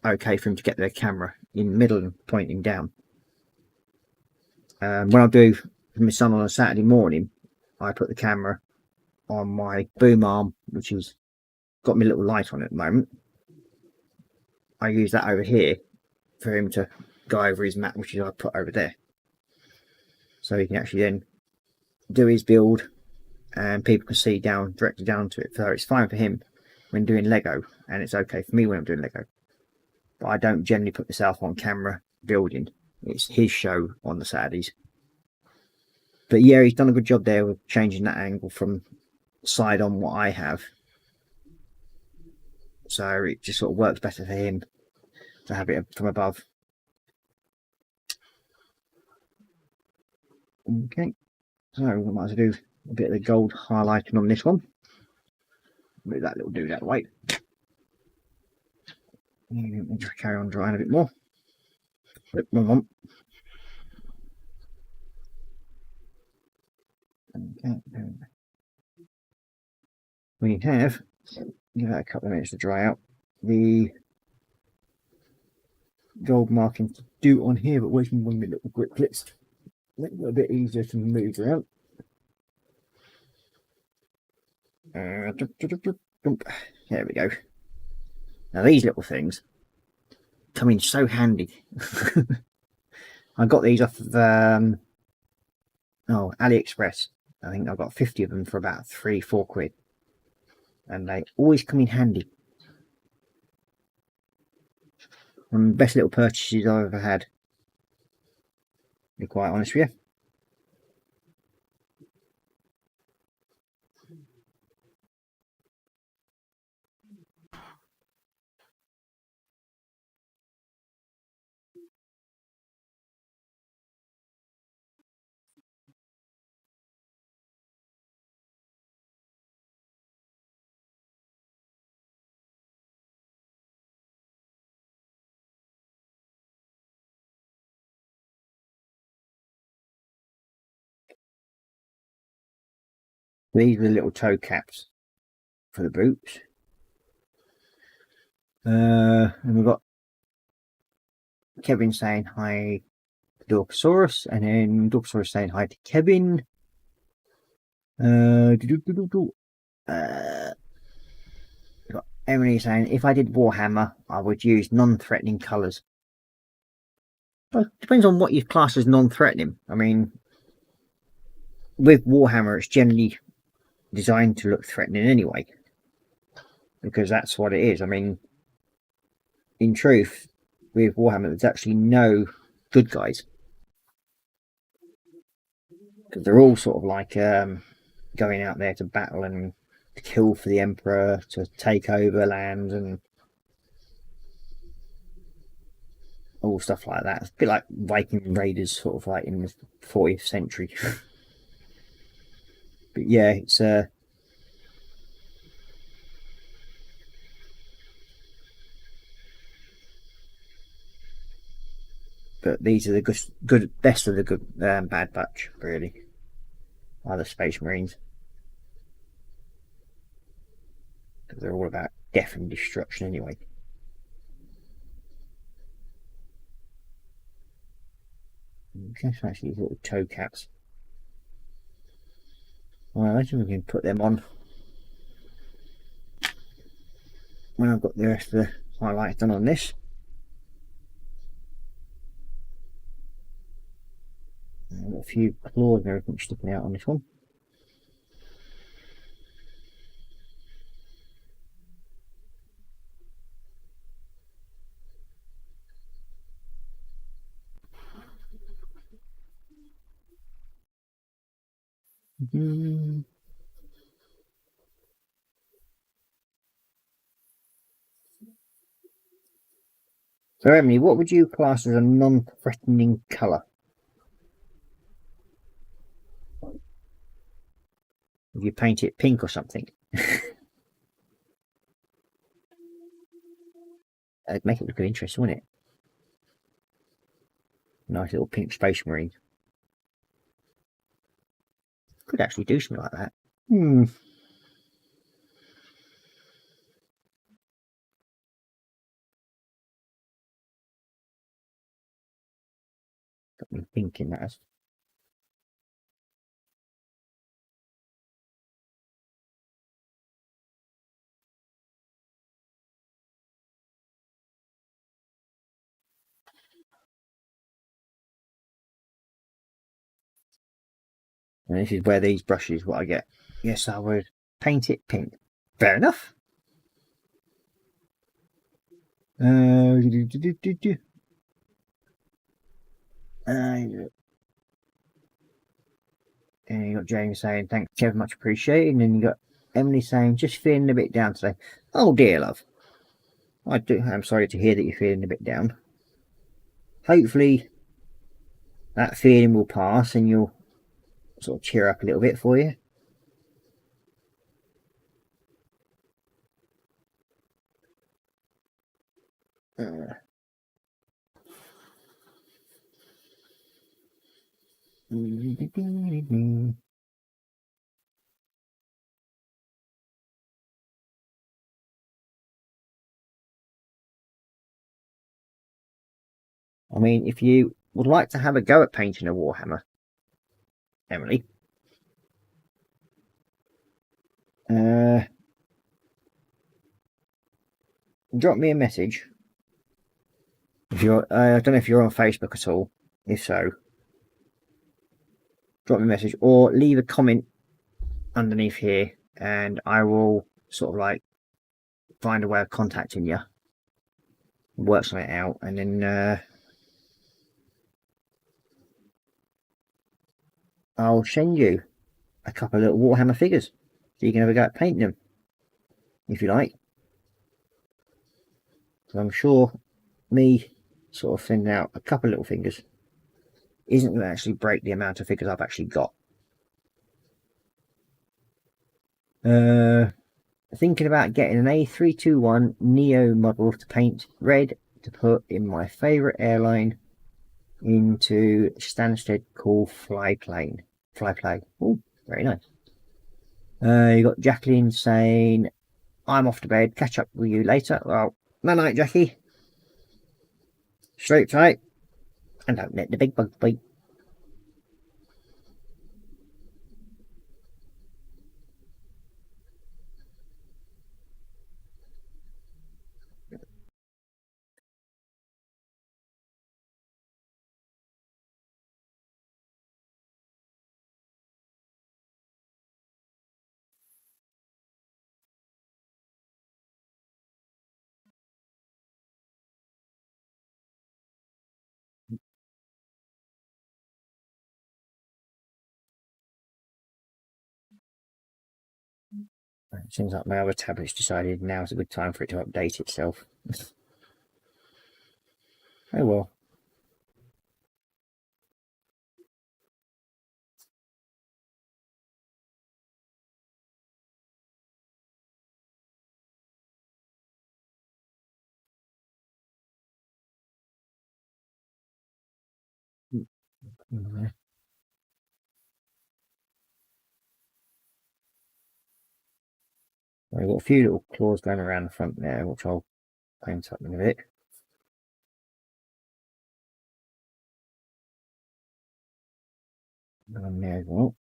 okay for him to get the camera in the middle and pointing down. When I do for my son on a Saturday morning, I put the camera on my boom arm, which has got my little light on at the moment. I use that over here for him to go over his mat, which is I put over there, so he can actually then do his build and people can see down directly down to it. So it's fine for him when doing Lego, and it's okay for me when I'm doing Lego, but I don't generally put myself on camera building. It's his show on the Saturdays. But yeah, he's done a good job there with changing that angle from side on what I have, so it just sort of works better for him to have it from above. Okay, so we might as well do a bit of the gold highlighting on this one. Move that little dude out of the way. Just carry on drying a bit more. Wrong one. Okay. We have, give that a couple of minutes to dry out, the gold marking to do on here, but waiting on my little grip clips. Make it a bit easier to move around. There we go. Now these little things come in so handy. I got these off of AliExpress. I think I got 50 of them for about £3-4, and they always come in handy. One of the best little purchases I've ever had, to be quite honest with you. These are the little toe caps for the boots. And we've got Kevin saying hi to Dorkosaurus, and then Dorkosaurus saying hi to Kevin. We've got Emily saying, if I did Warhammer, I would use non-threatening colours. Well, it depends on what you class as non-threatening. I mean, with Warhammer, it's generally designed to look threatening anyway, because that's what it is. I mean, in truth, with Warhammer, there's actually no good guys, because they're all sort of like going out there to battle and to kill for the Emperor, to take over lands and all stuff like that. It's a bit like Viking raiders, sort of like in the 40th century. But yeah, it's But these are the good best of the good bad batch, really. Are the Space Marines. Because they're all about death and destruction anyway. Okay, so actually these little toe caps. Well, I imagine we can put them on when I've got the rest of the highlights done on this. I've got a few claws and everything sticking out on this one. So Emily, what would you class as a non-threatening colour? Would you paint it pink or something? That'd make it look interesting, wouldn't it? Nice little pink Space Marine. Could actually do something like that. Got me thinking that. And this is where these brushes, what I get. Yes, I would paint it pink. Fair enough. And you got James saying, thanks, Kev, much appreciated. And then you got Emily saying, just feeling a bit down today. Oh dear, love. I'm sorry to hear that you're feeling a bit down. Hopefully that feeling will pass and you'll sort of cheer up a little bit for you. I mean, if you would like to have a go at painting a Warhammer, Emily, drop me a message. If you're, I don't know if you're on Facebook at all. If so, drop me a message or leave a comment underneath here, and I will sort of like find a way of contacting you, work something out, and then I'll send you a couple of little Warhammer figures so you can have a go at painting them if you like. So I'm sure me sort of sending out a couple of little figures isn't going to actually break the amount of figures I've actually got. Thinking about getting an A321 Neo model to paint red to put in my favourite airline into Stansted called Flyplane. Oh, very nice. You got Jacqueline saying, I'm off to bed, catch up with you later. Well, no night, Jackie. Sleep tight and don't let the big bugs bite. It seems like my other tablet's decided now is a good time for it to update itself. Oh well. We've got a few little claws going around the front there, which I'll paint up in a bit. And there as well.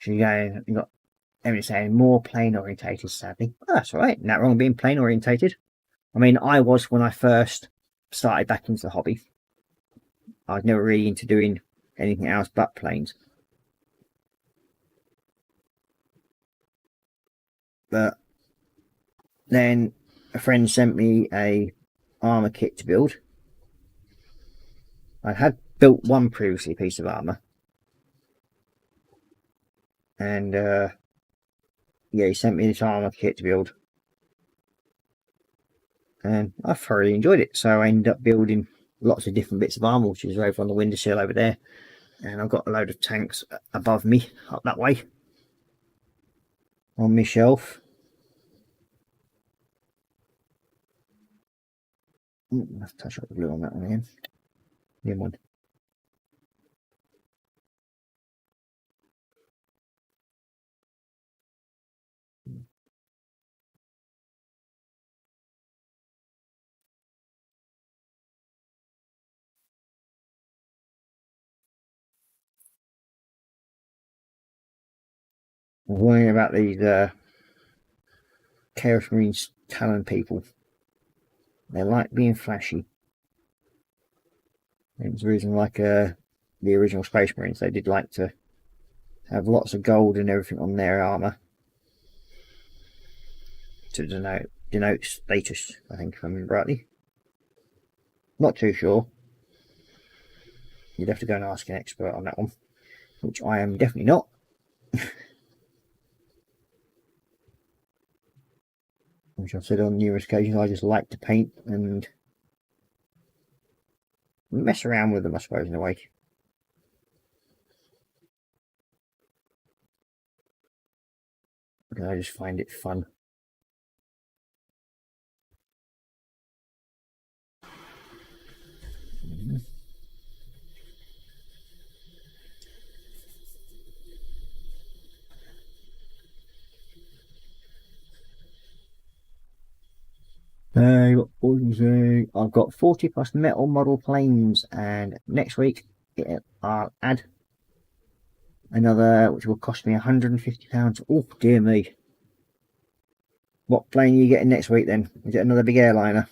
So you got Emily saying more plane orientated, sadly. Oh, that's all right. Not wrong being plane orientated. I mean, I was when I first started back into the hobby. I was never really into doing anything else but planes. But then a friend sent me a armor kit to build. I had built one previously piece of armor, and yeah, he sent me this armor kit to build, and I thoroughly enjoyed it. So I ended up building lots of different bits of armor, which is over on the windowsill over there, and I've got a load of tanks above me up that way on my shelf. Let's touch up the glue on that one again. Yeah, one. I'm worrying about these Chaos Marines Talon people. They like being flashy. It's the reason, like the original Space Marines, they did like to have lots of gold and everything on their armor to denote status, I think, if I remember rightly. Not too sure. You'd have to go and ask an expert on that one, which I am definitely not. Which I've said on numerous occasions, I just like to paint and mess around with them, I suppose, in a way. Because I just find it fun. I've got 40 plus metal model planes, and next week I'll add another, which will cost me £150. Oh dear me. What plane are you getting next week then? Is it another big airliner?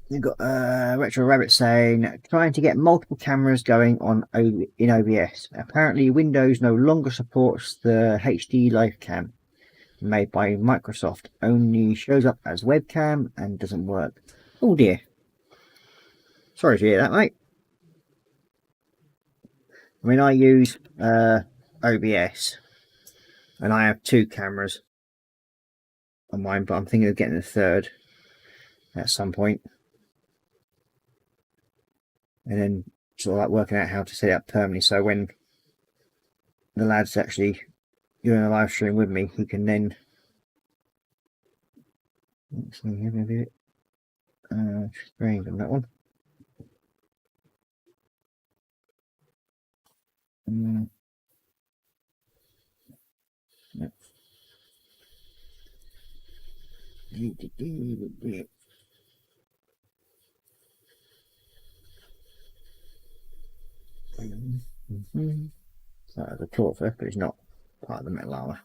You've got Retro Rabbit saying, trying to get multiple cameras going in OBS. Apparently Windows no longer supports the HD live cam made by Microsoft. Only shows up as webcam and doesn't work. Oh dear. Sorry to hear that, mate. I mean, I use OBS, and I have 2 cameras on mine, but I'm thinking of getting a third at some point. And then sort of like working out how to set it up permanently, so when the lad's actually doing a live stream with me, he can then strange on that one. as a torso, but it's not part of the metal armour.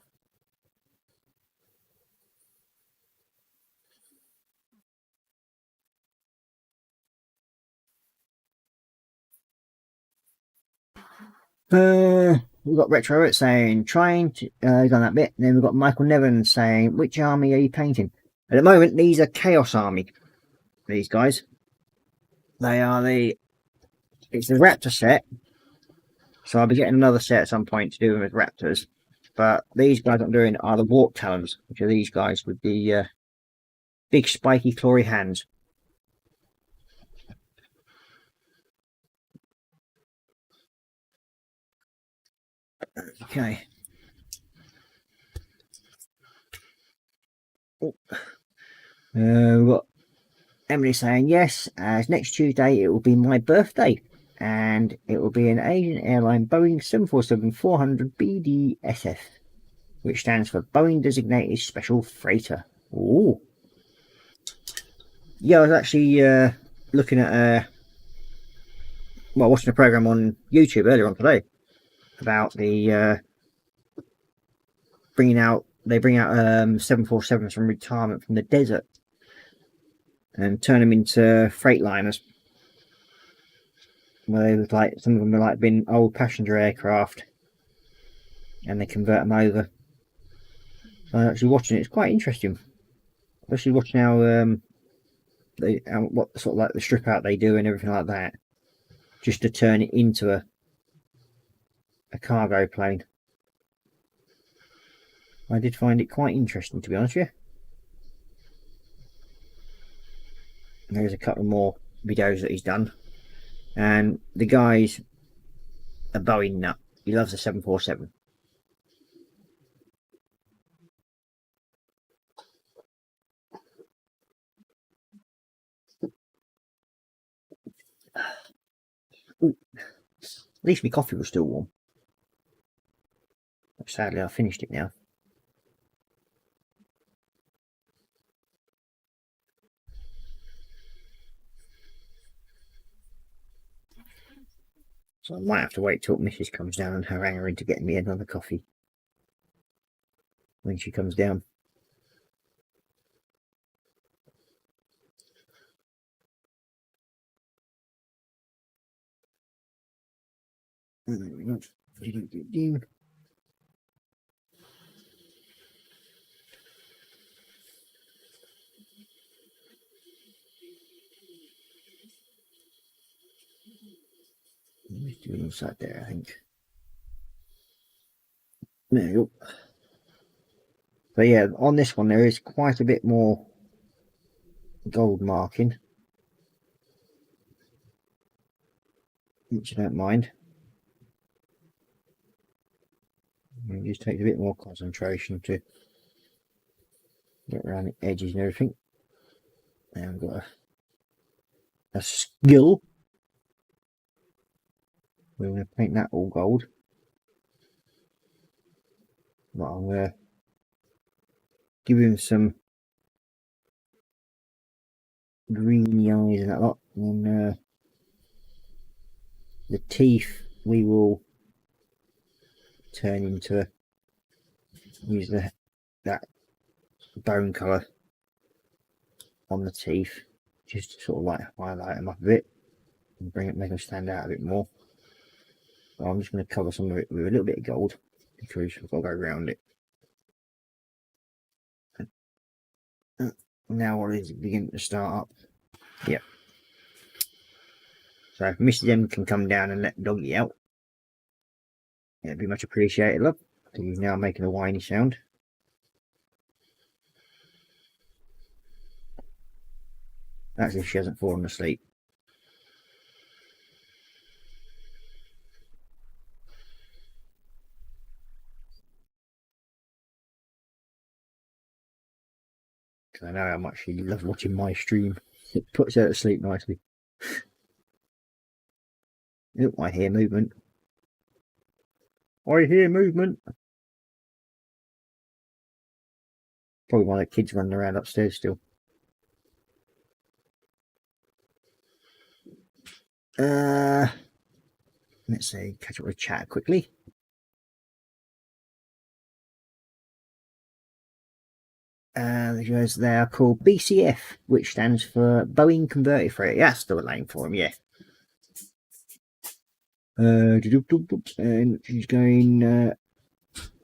We've got Retro saying trying to he's on that bit. And then we've got Michael Nevin saying which army are you painting? At the moment, these are Chaos Army. These guys, they are it's the Raptor set. So I'll be getting another set at some point to do with Raptors. But these guys I'm doing are the Warp Talons, which are these guys with the big spiky clawy hands. Okay. We've got Emily saying yes, as next Tuesday it will be my birthday, and it will be an Asian Airline Boeing 747-400 BDSF, which stands for Boeing Designated Special Freighter. Ooh. Yeah, I was actually looking at watching a program on YouTube earlier on today about the bring out 747s from retirement from the desert and turn them into Freightliners. Where they was like, some of them are like been old passenger aircraft, and they convert them over. So I'm actually watching it. It's quite interesting, especially watching how what sort of like the strip out they do and everything like that, just to turn it into a cargo plane. I did find it quite interesting, to be honest with you. There's a couple more videos that he's done, and the guy's a Boeing nut. He loves the 747. Ooh. At least my coffee was still warm. But sadly, I finished it now. So I might have to wait till Mrs. comes down and harangue her into getting me another coffee when she comes down. There we go. Let's do it inside there, I think. There you go. But yeah, on this one there is quite a bit more gold marking, which I don't mind. It just takes a bit more concentration to get around the edges and everything. And I've got a skill. We're going to paint that all gold. But I'm going to give him some greeny eyes and that lot. And the teeth we will turn into, use that bone colour on the teeth, just to sort of like highlight them up a bit and make them stand out a bit more. So I'm just going to cover some of it with a little bit of gold because I've got to go around it. Now what is it beginning to start up? Yep. So if Mrs. M can come down and let the doggy out, it'd be much appreciated, love. So he's now making a whiny sound. That's if she hasn't fallen asleep. Because I know how much she loves watching my stream. It puts her to sleep nicely. Oh, I hear movement. I hear movement. Probably one of the kids running around upstairs still. Let's see, catch up with chat quickly. They are called BCF, which stands for Boeing Converted Freighter. Yeah, that's still a name for them, yeah. And she's going,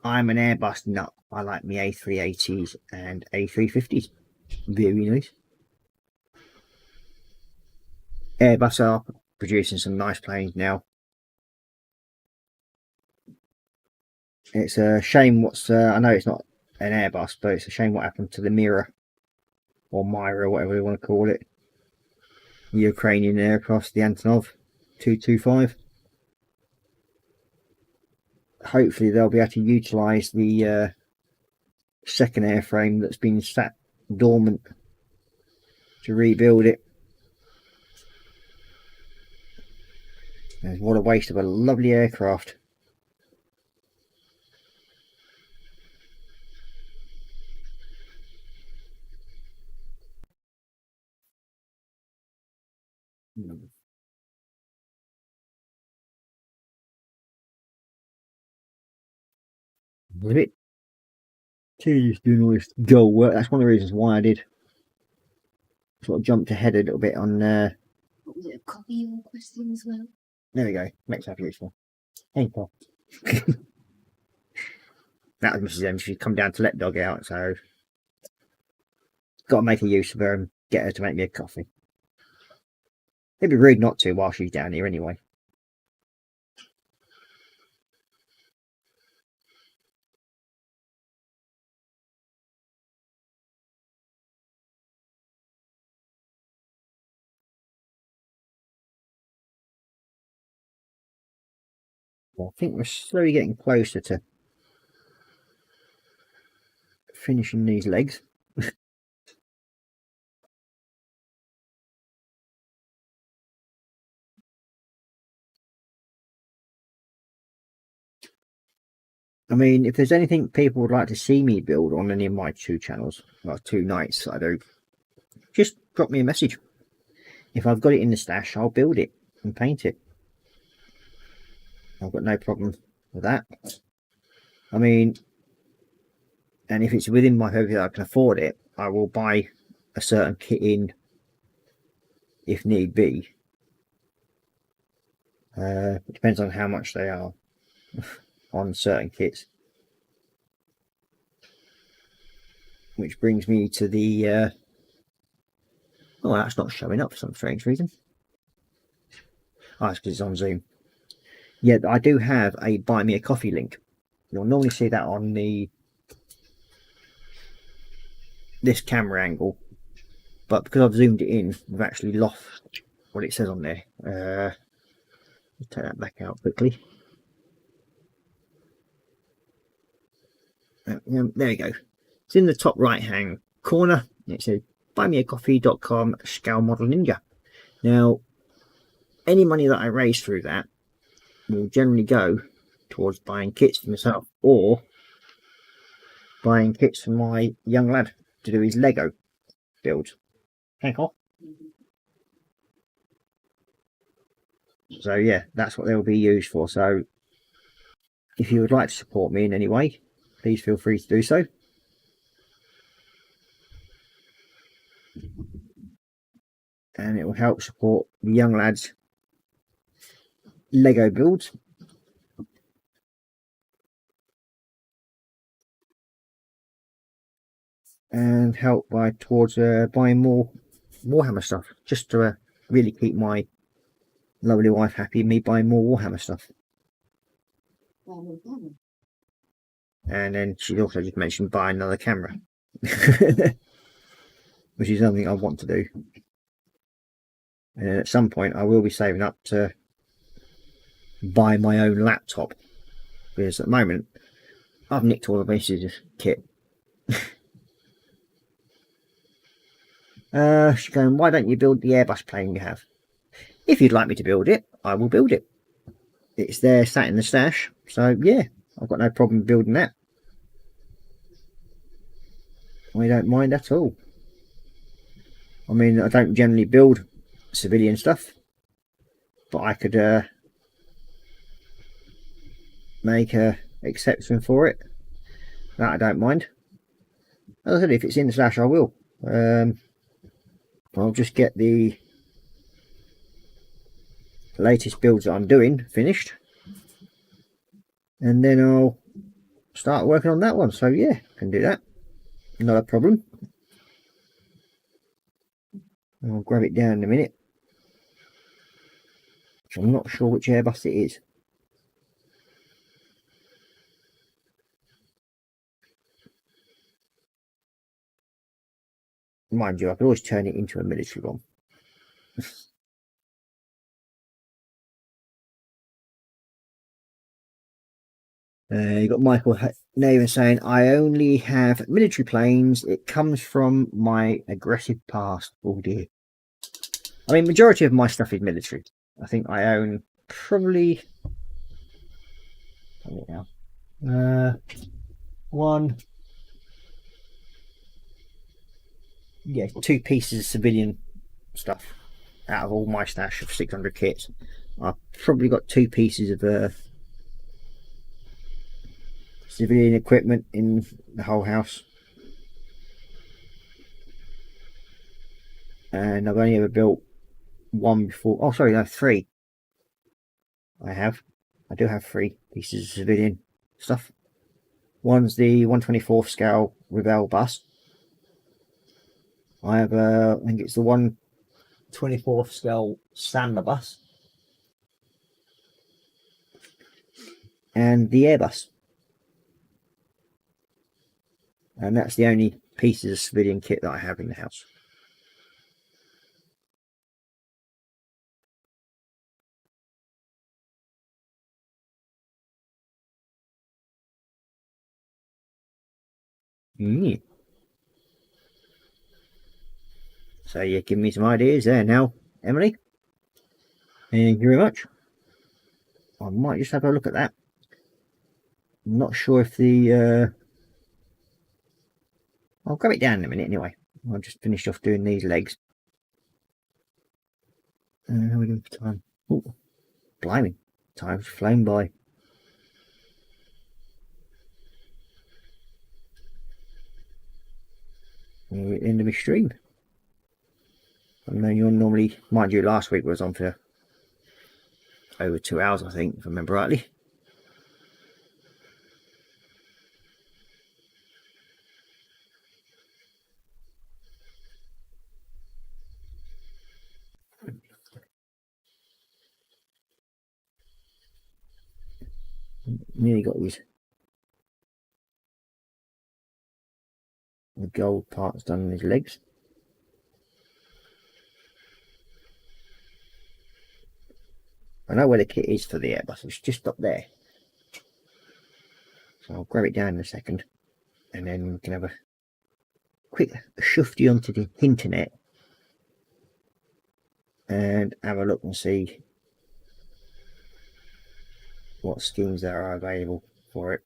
I'm an Airbus nut. I like my A380s and A350s. Very nice. Airbus are producing some nice planes now. It's a shame I know it's not an Airbus, but it's a shame what happened to the Mira, or Myra, whatever you want to call it. The Ukrainian aircraft, the Antonov 225. Hopefully they'll be able to utilise the second airframe that's been sat dormant to rebuild it. And what a waste of a lovely aircraft. A bit tedious doing all this goal work. That's one of the reasons why I did sort of jumped ahead a little bit on What was it, a copy or question as well? there we go, makes that useful. Hey Paul. That was Mrs. M. She's come down to let dog out, so got to make a use of her and get her to make me a coffee. It'd be rude not to while she's down here anyway. Well, I think we're slowly getting closer to finishing these legs. I mean, if there's anything people would like to see me build on any of my two channels, well, two nights I do, just drop me a message. If I've got it in the stash, I'll build it and paint it. I've got no problem with that. I mean, and if it's within my budget, I can afford it, I will buy a certain kit in if need be. It depends on how much they are on certain kits. Which brings me to the oh, that's not showing up for some strange reason. Oh, it's because it's on Zoom. Yeah, I do have a buy me a coffee link. You'll normally see that on this camera angle, but because I've zoomed it in, we've actually lost what it says on there. Let's take that back out quickly. There we go. It's in the top right hand corner. It says buymeacoffee.com scale model ninja. Now, any money that I raise through that will generally go towards buying kits for myself or buying kits for my young lad to do his Lego builds. Hang on. So yeah, that's what they'll be used for. So if you would like to support me in any way, please feel free to do so. And it will help support the young lads' Lego builds. And help towards buying more Warhammer stuff, just to really keep my lovely wife happy, me buying more Warhammer stuff. And then she also just mentioned buying another camera, which is something I want to do. And then at some point I will be saving up to buy my own laptop, because at the moment I've nicked all the missus' kit. She's going, why don't you build the Airbus plane you have? If you'd like me to build it, I will build it. It's there sat in the stash, so yeah, I've got no problem building that. I don't mind at all. I mean, I don't generally build civilian stuff, but I could make a exception for it. That I don't mind. As I said, if it's in the stash, I will. I'll just get the latest builds that I'm doing finished, and then I'll start working on that one. So yeah, can do that, not a problem. I'll grab it down in a minute. I'm not sure which Airbus it is. Mind you, I could always turn it into a military one. You got Michael Naven saying, I only have military planes. It comes from my aggressive past. Oh dear. I mean, majority of my stuff is military. I think I own probably two pieces of civilian stuff out of all my stash of 600 kits. I've probably got two pieces of civilian equipment in the whole house, and I've only ever built one before. Oh sorry, no, three. I do have three pieces of civilian stuff. One's the 1/24 scale Rebel bus. I have I think it's the 1/24 scale Sandler bus, and the Airbus, and that's the only pieces of civilian kit that I have in the house. So you're giving me some ideas there now, Emily. Thank you very much. I might just have a look at that. I'm not sure if the I'll grab it down in a minute anyway. I'll just finish off doing these legs. How are we doing for time? Oh, blimey, time's flown by. We're at the end of my stream. I know you're normally, mind you, last week was on for over 2 hours, I think, if I remember rightly. Nearly got the gold parts done on his legs. I know where the kit is for the Airbus, it's just up there. So I'll grab it down in a second, and then we can have a quick shufty onto the internet and have a look and see what schemes there are available for it.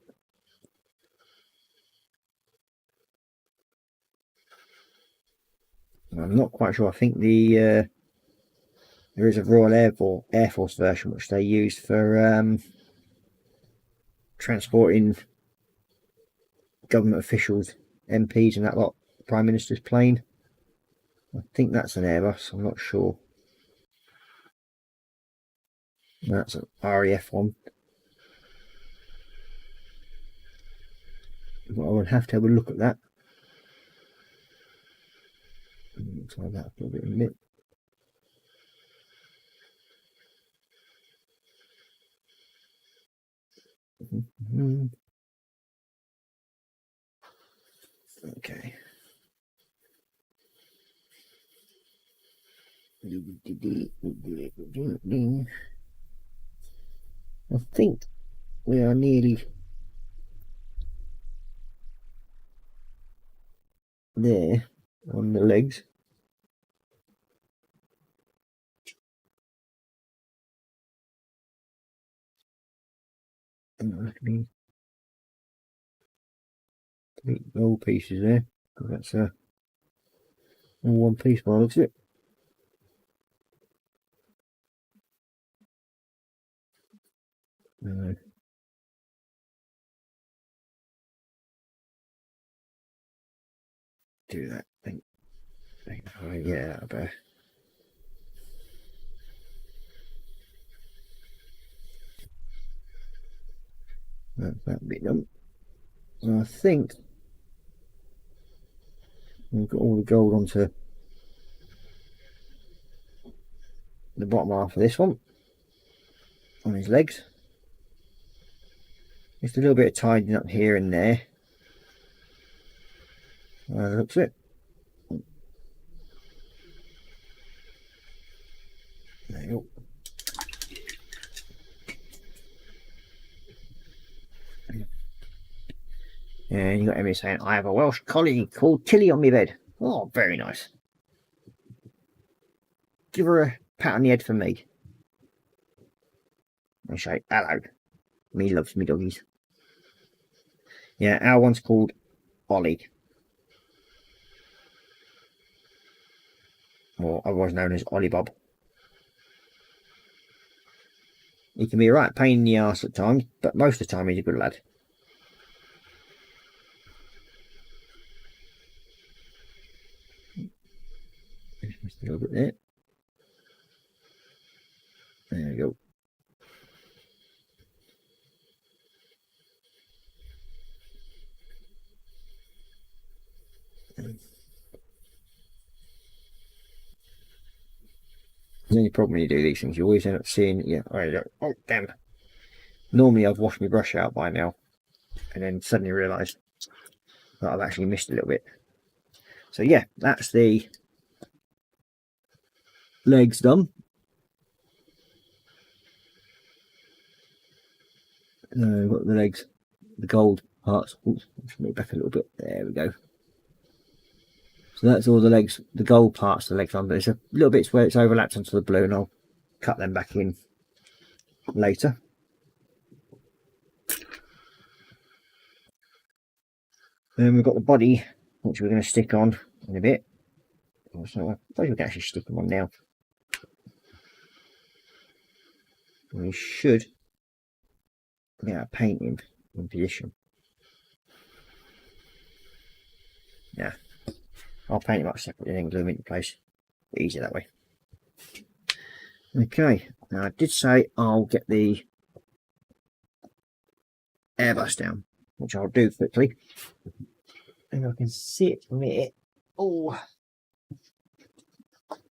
I'm not quite sure. I think there is a Royal Air Force version which they use for transporting government officials, MPs and that lot, Prime Minister's plane. I think that's an Airbus, I'm not sure. That's an RAF one. Well, I would have to have a look at that. Looks like that a little bit in a minute. Okay. I think we are nearly there on the legs. Three gold pieces there. That's all one piece by the looks of it. do that. Oh, yeah, I better. That's that bit done. And I think we've got all the gold onto the bottom half of this one, on his legs. Just a little bit of tidying up here and there. That looks it. There you go. And you got Emily saying, I have a Welsh collie called Tilly on my bed. Oh, very nice. Give her a pat on the head for me. And say, hello. Me loves me doggies. Yeah, our one's called Ollie. Or otherwise known as Ollie Bob. He can be a right pain in the arse at times, but most of the time he's a good lad. Just a little bit there. There we go. The only problem when you do these things, you always end up seeing, yeah, oh damn. Normally I've washed my brush out by now, and then suddenly realised that I've actually missed a little bit. So yeah, that's the legs done. We've got the legs, the gold parts. Oops, let's move back a little bit. There we go. So that's all the legs, the gold parts of the legs on. There's a little bits where it's overlapped onto the blue, and I'll cut them back in later. Then we've got the body, which we're going to stick on in a bit. So I suppose we can actually stick them on now. We should get our painting in position. Yeah. I'll paint them up separately and then glue them into place. Easier that way. Okay, now I did say I'll get the Airbus down, which I'll do quickly. And I can see it from here. Oh,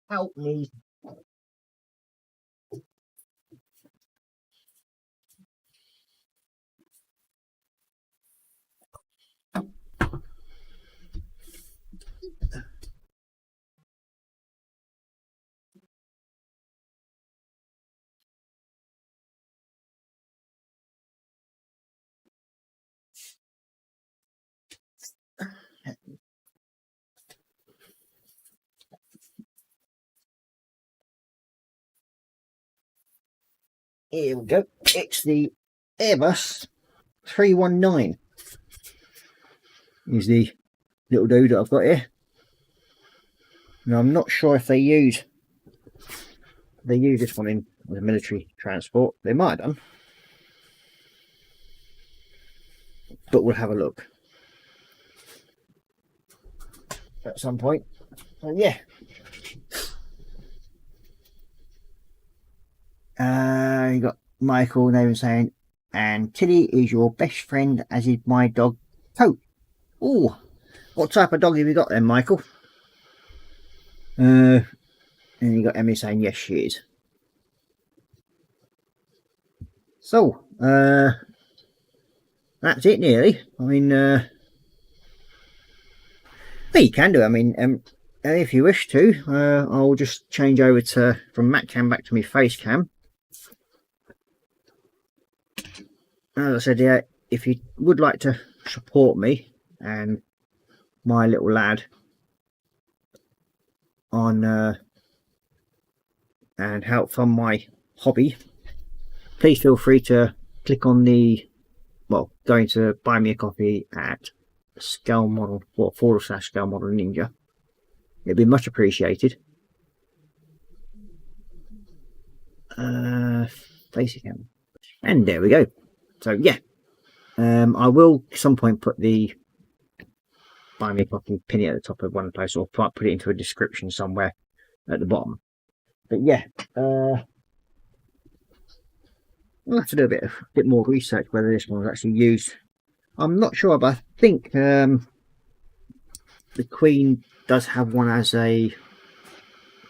help me. Here we go. It's the Airbus 319. Is the little dude that I've got here. Now I'm not sure if they use this one in the military transport. They might have done, but we'll have a look at some point. So yeah. You got Michael and Evan saying, and Tilly is your best friend, as is my dog Coat. Oh, what type of dog have you got then, Michael? And you got Emily saying, yes, she is. So, that's it nearly. I mean, well, you can do. I mean, if you wish to, I'll just change over to from Mac Cam back to my face cam. As I said, yeah, if you would like to support me and my little lad on and help fund my hobby, please feel free to click on the, well, going to buy me a coffee at Scale Model, or / Scale Model Ninja. It'd be much appreciated. Face cam, and there we go. So yeah, I will at some point put the find me if I can pin it at the top of one place or put it into a description somewhere at the bottom. But yeah, I'll have to do a bit more research whether this one was actually used. I'm not sure, but I think the Queen does have one as a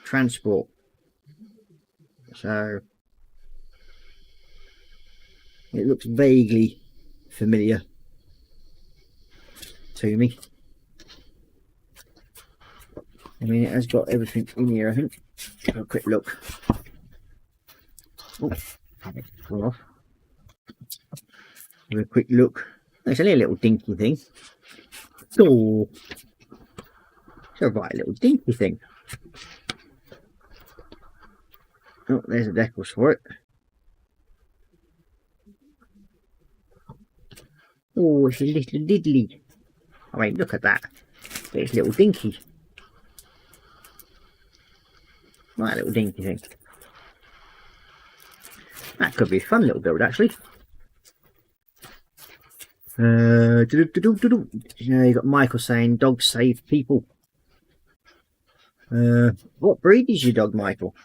transport. So it looks vaguely familiar to me. I mean, it has got everything in here, I think. Have a quick look. Oh, have it fall off. Have a quick look. It's only a little dinky thing. Oh, it's a right little dinky thing. Oh, there's the decals for it. Oh, it's a little diddly. I mean, look at that. It's a little dinky. Right, little dinky thing. That could be a fun little build, actually. Yeah, you got Michael saying dogs save people. What breed is your dog, Michael?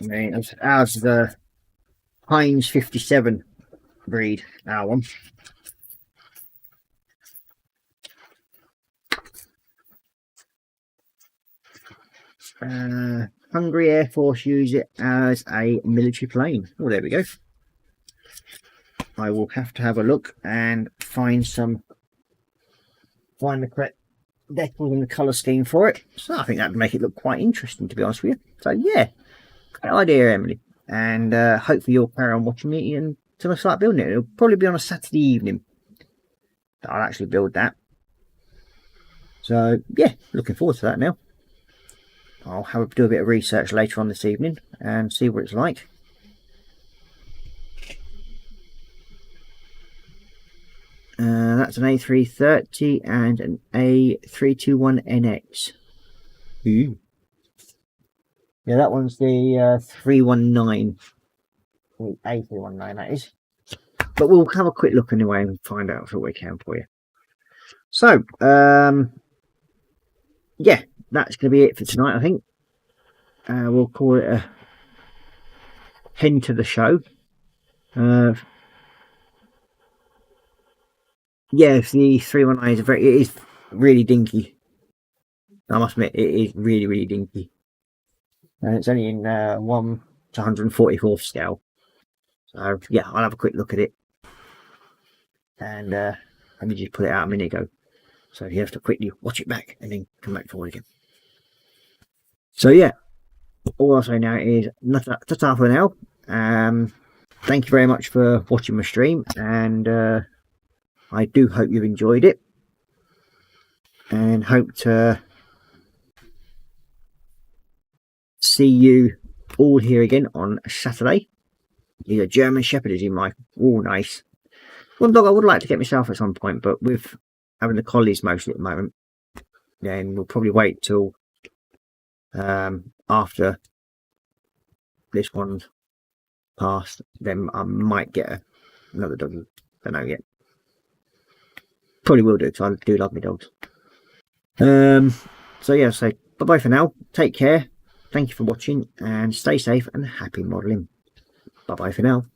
I mean, ours is the Heinz 57 breed, our one. Hungary Air Force use it as a military plane. Oh, there we go. I will have to have a look and find the correct decals and the colour scheme for it. So I think that would make it look quite interesting, to be honest with you. So yeah, great idea, Emily. And hopefully you'll carry on watching me until I start building it. It'll probably be on a Saturday evening that I'll actually build that. So yeah, looking forward to that now. I'll do a bit of research later on this evening and see what it's like. That's an A330 and an A321NX. Ooh. Yeah, that one's the 319. The A319, that is. But we'll have a quick look anyway and find out what we can for you. So, yeah, that's going to be it for tonight, I think. We'll call it a end to the show. Yeah, the 319 it is really dinky. I must admit, it is really, really dinky. And it's only in 1 to 144th scale. So yeah, I'll have a quick look at it. And let me just put it out a minute ago. So you have to quickly watch it back and then come back forward again. So yeah, all I'll say now is ta-ta for now. Thank you very much for watching my stream, and I do hope you've enjoyed it, and hope to see you all here again on Saturday. He's a German Shepherd, is he, Mike? Oh, nice. One dog I would like to get myself at some point, but with having the collies mostly at the moment, then we'll probably wait till after this one's passed. Then I might get another dog. Don't know yet. Probably will do, because I do love my dogs. So yeah, so bye bye for now. Take care. Thank you for watching, and stay safe and happy modelling. Bye bye for now.